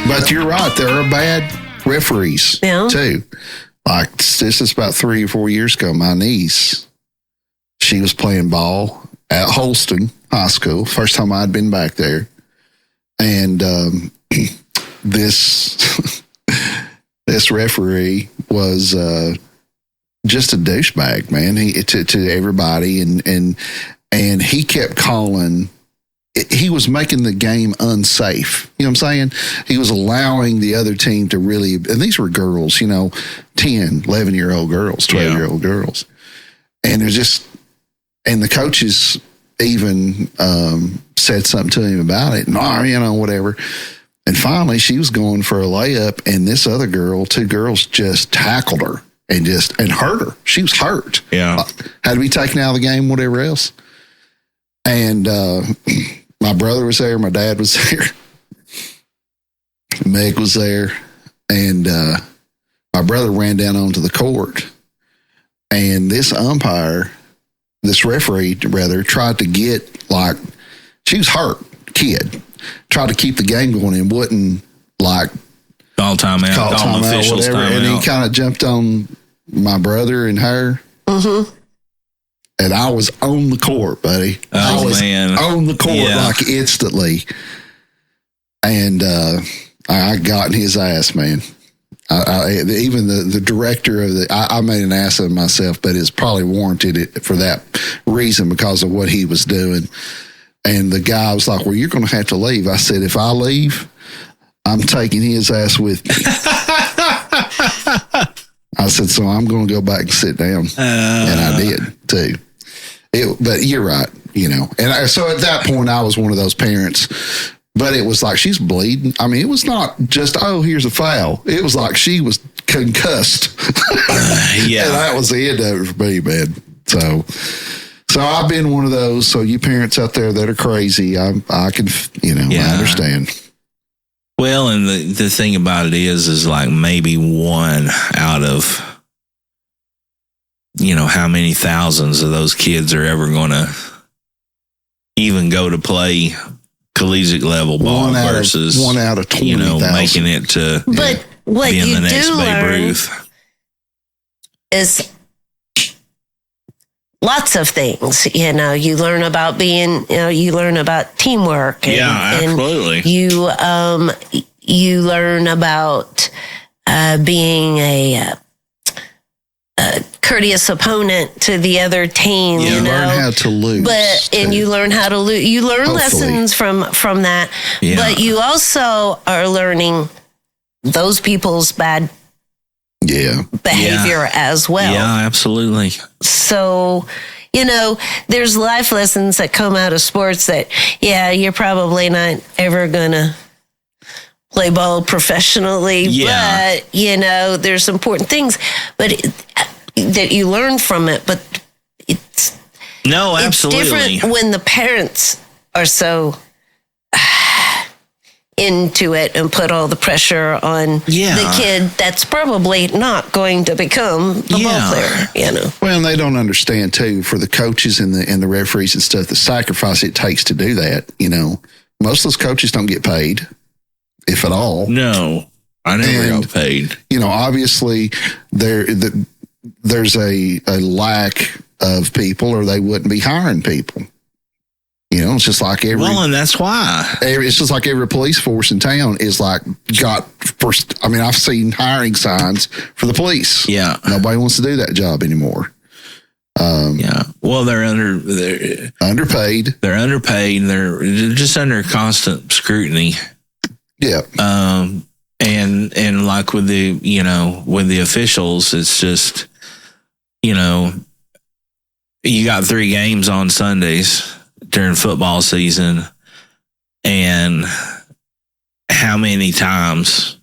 But you're right. There are bad referees, too. Like, this is about 3 or 4 years ago. My niece, she was playing ball at Holston High School. First time I'd been back there. And this referee was just a douchebag, man. To everybody. And he kept calling. He was making the game unsafe. You know what I'm saying? He was allowing the other team to really, and these were girls, 10, 11-year-old girls, 12-year-old girls. And it was just, and the coaches even said something to him about it, and, whatever. And finally, she was going for a layup, and this other girl, 2 girls, just tackled her and hurt her. She was hurt. Yeah. Had to be taken out of the game, whatever else. And my brother was there. My dad was there. Meg was there. And my brother ran down onto the court. And this referee, tried to get, she was hurt, kid. Tried to keep the game going and wouldn't, call timeout, call officials timeout. And he kind of jumped on my brother and her. Mm-hmm. And I was on the court, buddy. Oh, I was on the court, instantly. And I got in his ass, man. Even the director of I made an ass of myself, but it's probably warranted for that reason because of what he was doing. And the guy was like, well, you're going to have to leave. I said, if I leave, I'm taking his ass with me. I said, so I'm going to go back and sit down. And I did, too. But you're right, And so at that point, I was one of those parents. But it was like she's bleeding. I mean, it was not just, here's a foul. It was like she was concussed. Yeah. And that was the end of it for me, man. So I've been one of those. So you parents out there that are crazy, I can, I understand. Well, and the thing about it is maybe one out of, how many thousands of those kids are ever going to even go to play collegiate level ball versus 1 out of 20,000. Making it to what being you the next do Babe learn Ruth is lots of things. You learn about you learn about teamwork. Absolutely. And you learn about being a courteous opponent to the other team. You learn how to lose. And you learn how to lose. You learn lessons from that. Yeah. But you also are learning those people's bad behavior as well. Yeah, absolutely. So, there's life lessons that come out of sports that, you're probably not ever going to play ball professionally. Yeah. But, there's important things that you learn from it. But it's absolutely different when the parents are so into it and put all the pressure on the kid that's probably not going to become a ball player, Well, and they don't understand too, for the coaches and the referees and stuff, the sacrifice it takes to do that. Most of those coaches don't get paid, if at all. No, I never got paid. Obviously there's a lack of people, or they wouldn't be hiring people. It's just like and that's why. It's just like every police force in town is I've seen hiring signs for the police. Yeah. Nobody wants to do that job anymore. Well, they're underpaid. They're underpaid. They're just under constant scrutiny. Yeah. And like with the officials, it's just, you got 3 games on Sundays during football season, and how many times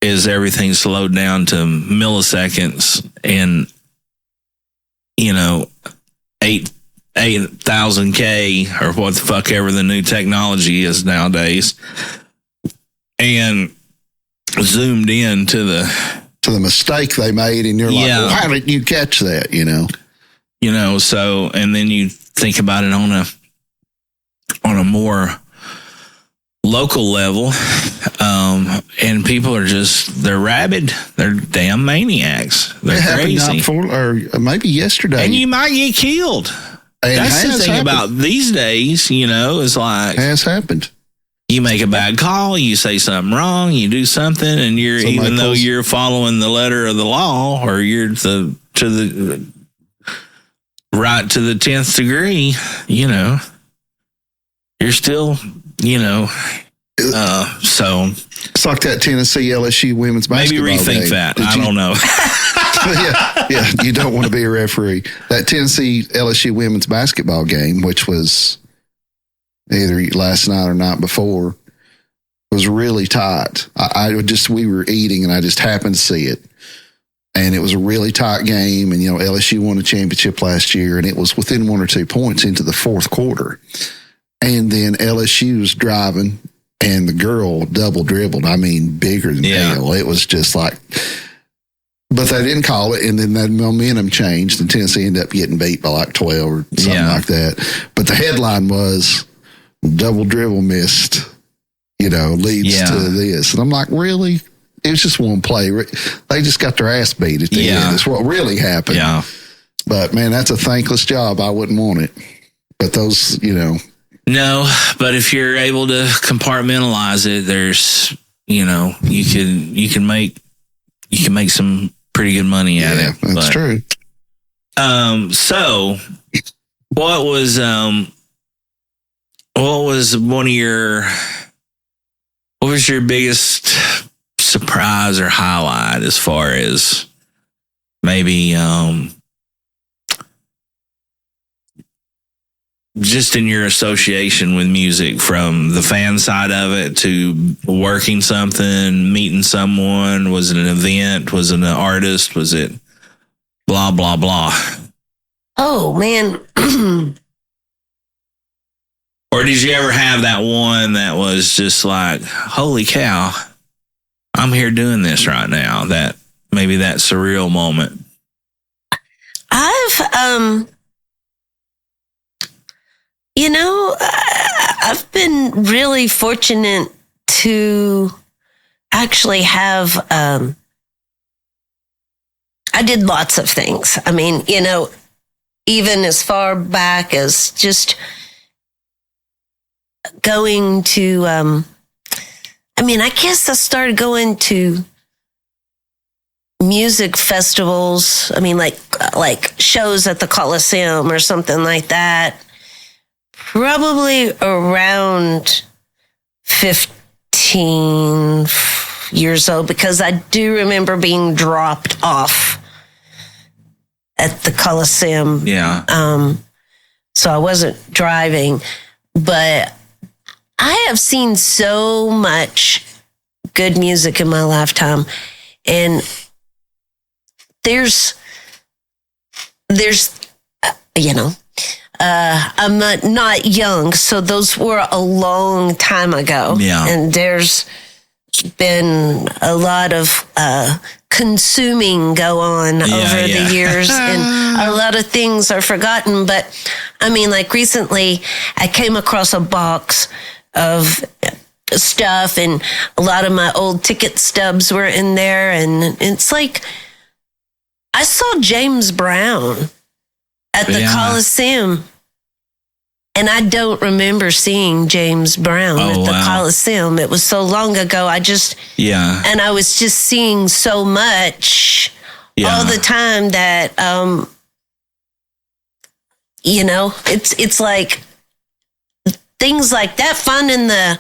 is everything slowed down to milliseconds and 8,000 K or what the fuck ever the new technology is nowadays, and zoomed in to the mistake they made, and you're like, well, how did you catch that? So, and then you think about it on a more local level, and people are they're rabid. They're damn maniacs. They're crazy. Or maybe yesterday. And you might get killed. That's the thing about these days, is like. Has happened. You make a bad call, you say something wrong, you do something, and even though you're following the letter of the law, or you're right to the 10th degree, you're still, so. It's like that Tennessee LSU women's basketball maybe rethink game. that. I don't know. yeah, you don't want to be a referee. That Tennessee LSU women's basketball game, which was either last night or night before, was really tight. We were eating and I just happened to see it. And it was a really tight game. And, LSU won a championship last year and it was within 1 or 2 points into the fourth quarter. And then LSU was driving and the girl double dribbled. I mean, bigger than hell. It was just like, but they didn't call it. And then that momentum changed and Tennessee ended up getting beat by like 12 or something like that. But the headline was double dribble missed, leads to this. And I'm like, really? It was just one play. They just got their ass beat at the end. That's what really happened. Yeah. But man, that's a thankless job. I wouldn't want it. But those, No, but if you're able to compartmentalize it, there's, you can make some pretty good money at it. That's true. So what was your biggest surprise or highlight as far as maybe just in your association with music, from the fan side of it to working something, meeting someone? Was it an event? Was it an artist? Was it blah, blah, blah? Oh, man. Or did you ever have that one that was just like, holy cow, I'm here doing this right now? That maybe that surreal moment. I've been really fortunate to actually have, I did lots of things. I mean, even as far back as just going to, I guess I started going to music festivals. I mean, like shows at the Coliseum or something like that. Probably around 15 years old, because I do remember being dropped off at the Coliseum. Yeah. So I wasn't driving, but I have seen so much good music in my lifetime, and there's I'm not young, so those were a long time ago. Yeah. And there's been a lot of consuming go on over the years, and a lot of things are forgotten. But like recently, I came across a box of stuff, and a lot of my old ticket stubs were in there, and it's like I saw James Brown at the Coliseum. And I don't remember seeing James Brown at the Coliseum. It was so long ago. And I was just seeing so much all the time that, it's like things like that. Finding the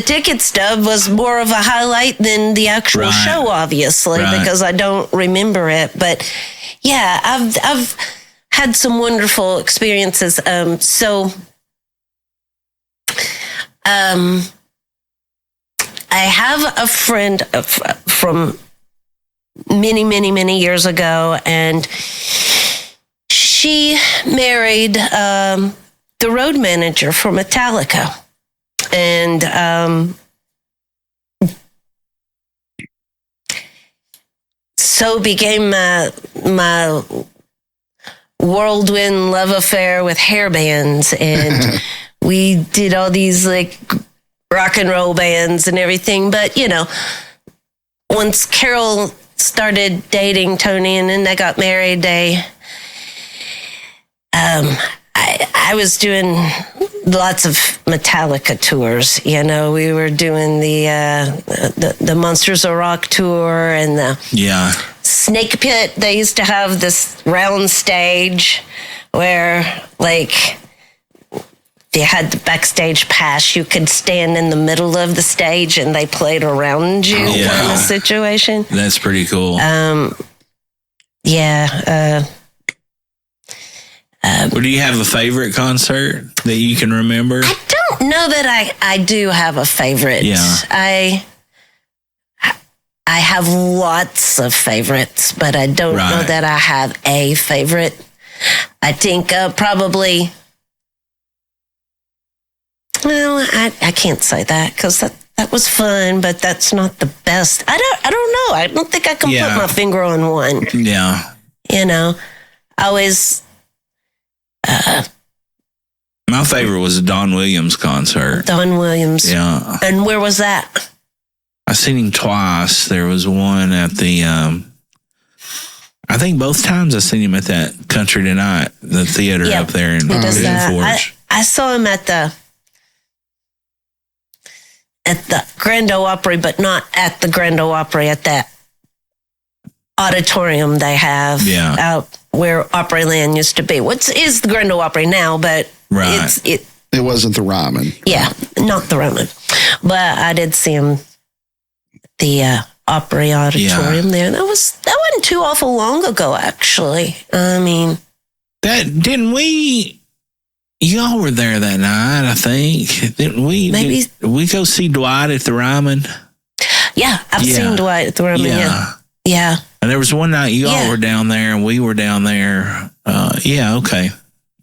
ticket stub was more of a highlight than the actual show, obviously, because I don't remember it. But yeah, I've had some wonderful experiences. I have a friend from many, many, many years ago, and she married the road manager for Metallica. And so became my whirlwind love affair with hair bands, and we did all these like rock and roll bands and everything. But once Carol started dating Tony and then they got married, I was doing lots of Metallica tours. We were doing the Monsters of Rock tour and the Snake Pit. They used to have this round stage where, like, if you had the backstage pass, you could stand in the middle of the stage and they played around you kind of situation. That's pretty cool. Well, do you have a favorite concert that you can remember? I don't don't know that I do have a favorite. Yeah. I have lots of favorites, but I don't know that I have a favorite. I think probably, well, I can't say that because that was fun, but that's not the best. I don't know. I don't think I can put my finger on one. Yeah. You know, I always... my favorite was the Don Williams concert. Don Williams. Yeah. And where was that? I seen him twice. There was one at the, I think both times I seen him at that Country Tonight, the theater up there in Forge. I saw him at the Grand Ole Opry, but not at the Grand Ole Opry, at that auditorium they have out where Opryland used to be. What is the Grand Ole Opry now, but it wasn't the Ryman. Yeah, not the Ryman. But I did see him the Opry auditorium there. That wasn't too awful long ago, actually. I mean, didn't we? Y'all were there that night, I think. Didn't we? Maybe did we go see Dwight at the Ryman? Yeah, I've seen Dwight at the Ryman. Yeah. And there was one night y'all were down there and we were down there. Okay.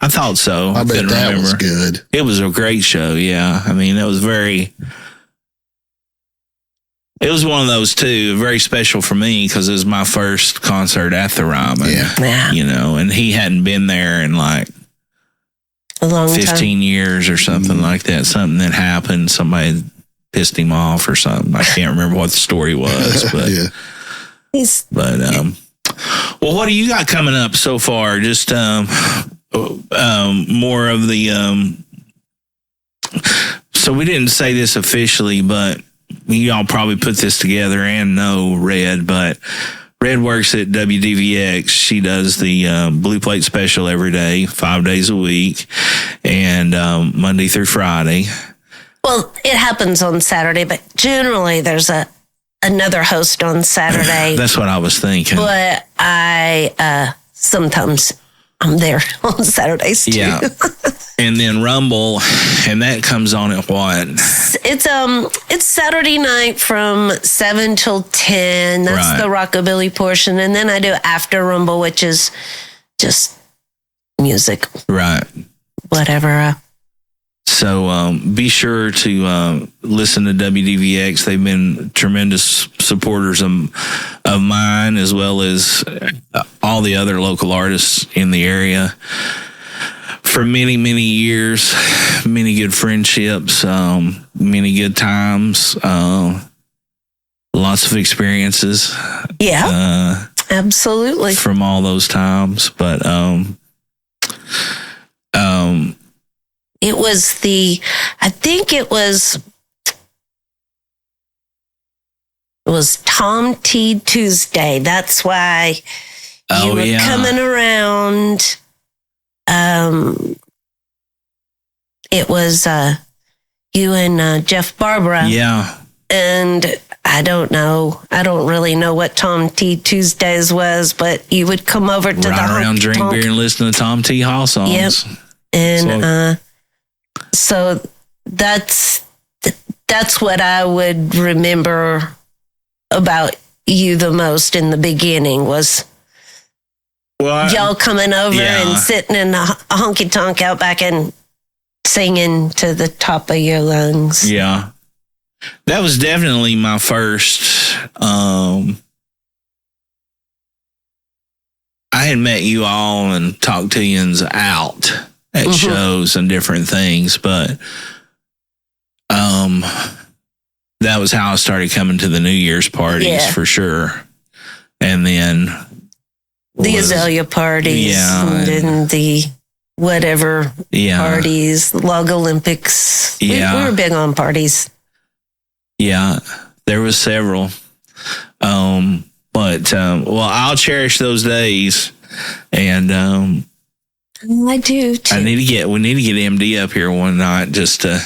I thought so. I bet that was good. It was a great show. Yeah. I mean, it was one of those too, very special for me because it was my first concert at the Ryman. Yeah. You know, and he hadn't been there in like a long 15 years or something like that. Something that happened. Somebody pissed him off or something. I can't remember what the story was, but well, what do you got coming up so far? Just more of the so we didn't say this officially, but y'all probably put this together and know Red, but Red works at WDVX. She does the Blue Plate Special every day, 5 days a week, and Monday through Friday. Well, it happens on Saturday, but generally there's another host on Saturday. That's what I was thinking. But I sometimes I'm there on Saturdays too. Yeah. And then Rumble, and that comes on at what? It's Saturday night from 7 till 10. That's the rockabilly portion. And then I do After Rumble, which is just music. Right. Whatever. So be sure to listen to WDVX. They've been tremendous supporters of mine as well as all the other local artists in the area for many, many years. Many good friendships, many good times, lots of experiences. Yeah, absolutely. From all those times. But it was I think it was Tom T. Tuesday. That's why you were coming around. It was you and Jeff Barbara. Yeah. And I don't really know what Tom T. Tuesdays was, but you would come over to the around, drink beer, and listen to Tom T. Hall songs. Yep. And so that's what I would remember about you the most in the beginning was y'all coming over and sitting in a honky tonk out back and singing to the top of your lungs. Yeah. That was definitely my first. I had met you all and talked to you out at shows and different things, but that was how I started coming to the New Year's parties for sure. And then the Azalea parties and the whatever parties, Log Olympics. We were big on parties. Yeah, there was several. But I'll cherish those days. And I do too. we need to get MD up here one night just to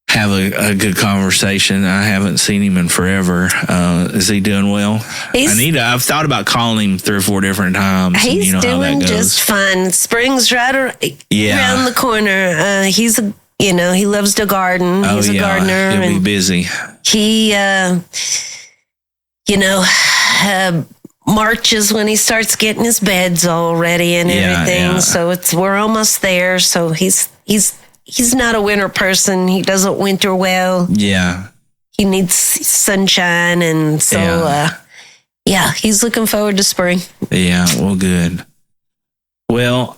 have a good conversation. I haven't seen him in forever. Is he doing well? I've thought about calling him 3 or 4 different times. He's doing just fine. Spring's right around the corner. He's You know, he loves to garden. He's a gardener. He'll be busy. He, March is when he starts getting his beds all ready and everything. So we're almost there. So he's not a winter person. He doesn't winter well. Yeah. He needs sunshine. And so, he's looking forward to spring. Yeah. Well, good. Well,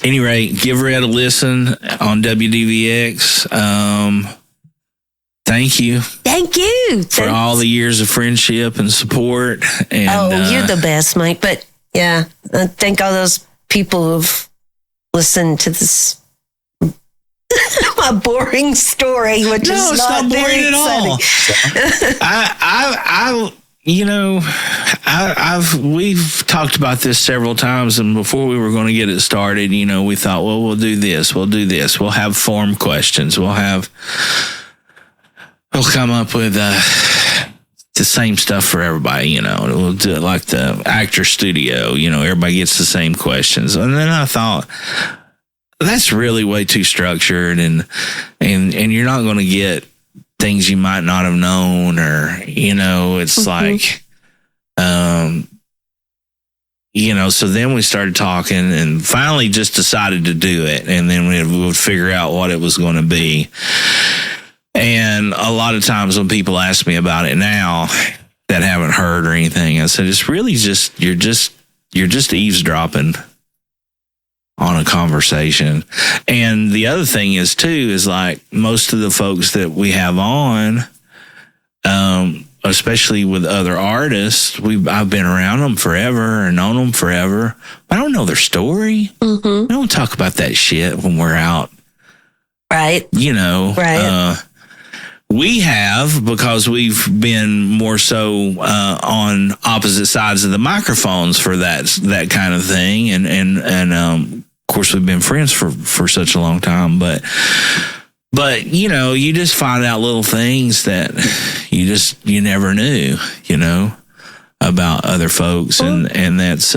any rate, give Red a listen on WDVX. Thank you. Thank you. For all the years of friendship and support. And, you're the best, Mike. But I thank all those people who've listened to this my boring story, which is not boring at all. We've talked about this several times, and before we were going to get it started, we thought, well, we'll do this, we'll have form questions, we'll come up with the same stuff for everybody, we'll do it like the actor studio, everybody gets the same questions. And then I thought, that's really way too structured, and you're not going to get things you might not have known, or it's like so then we started talking and finally just decided to do it, and then we would figure out what it was going to be. And a lot of times when people ask me about it now that haven't heard or anything, I said, it's really just you're just eavesdropping on a conversation. And the other thing is like most of the folks that we have on, especially with other artists, I've been around them forever and known them forever. I don't know their story. Mm-hmm. We don't talk about that shit when we're out. Right. Right. We have, because we've been more so on opposite sides of the microphones for that kind of thing, and of course we've been friends for such a long time. But you just find out little things that you never knew, about other folks, and that's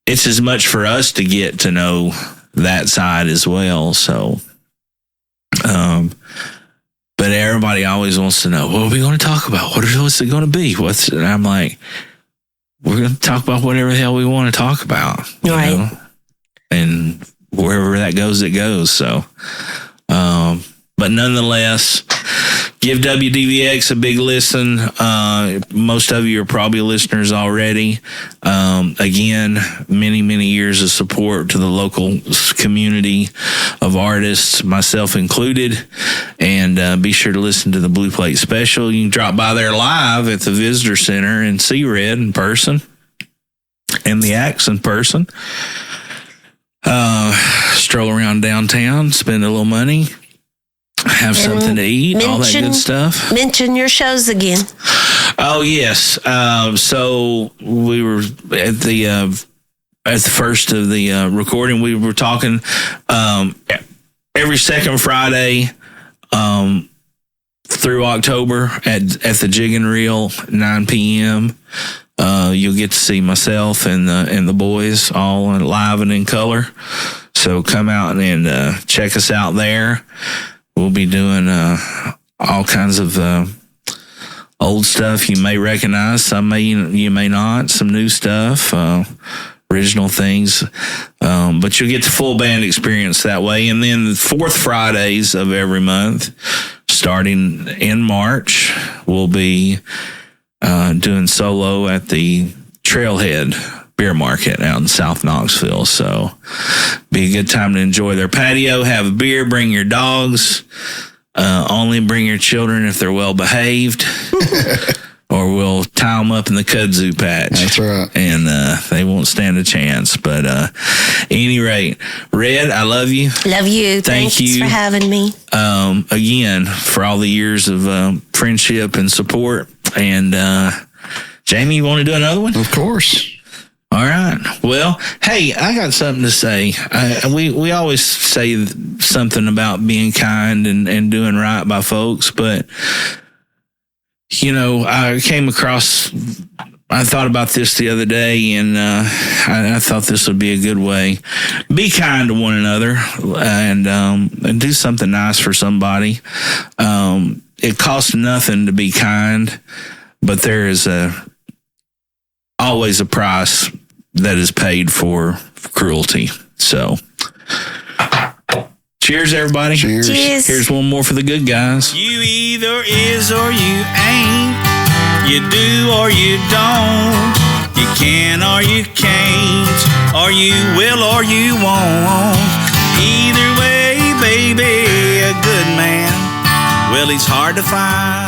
it's as much for us to get to know that side as well. So. But everybody always wants to know, what are we going to talk about? What's it going to be? And I'm like, we're going to talk about whatever the hell we want to talk about. Right. And wherever that goes, it goes. So, but nonetheless, give WDVX a big listen. Most of you are probably listeners already. Again, many, many years of support to the local community of artists, myself included. And be sure to listen to the Blue Plate Special. You can drop by there live at the Visitor Center and see Red in person and the acts in person. Stroll around downtown, spend a little money. Have something to eat, all that good stuff. Mention your shows again. Oh, yes. So we were at the first of the recording. We were talking every second Friday through October at the Jig and Reel, 9 p.m. You'll get to see myself and the boys all live and in color. So come out and check us out there. We'll be doing all kinds of old stuff you may recognize, some you may not, some new stuff, original things. But you'll get the full band experience that way. And then the fourth Fridays of every month, starting in March, we'll be doing solo at the Trailhead Beer Market out in South Knoxville. So be a good time to enjoy their patio, have a beer, bring your dogs, only bring your children if they're well behaved, or we'll tie them up in the kudzu patch. That's right. And they won't stand a chance. But any rate, Red, I love you. Love you. Thanks for having me. Again, for all the years of friendship and support. And Jamie, you want to do another one? Of course. All right. Well, hey, I got something to say. We always say something about being kind and doing right by folks, but I came across I thought about this the other day, and I thought this would be a good way. Be kind to one another, and do something nice for somebody. It costs nothing to be kind, but there is always a price that is paid for cruelty. So, cheers, everybody. Cheers. Here's one more for the good guys. You either is or you ain't. You do or you don't. You can or you can't. Or you will or you won't. Either way, baby, a good man, well, he's hard to find.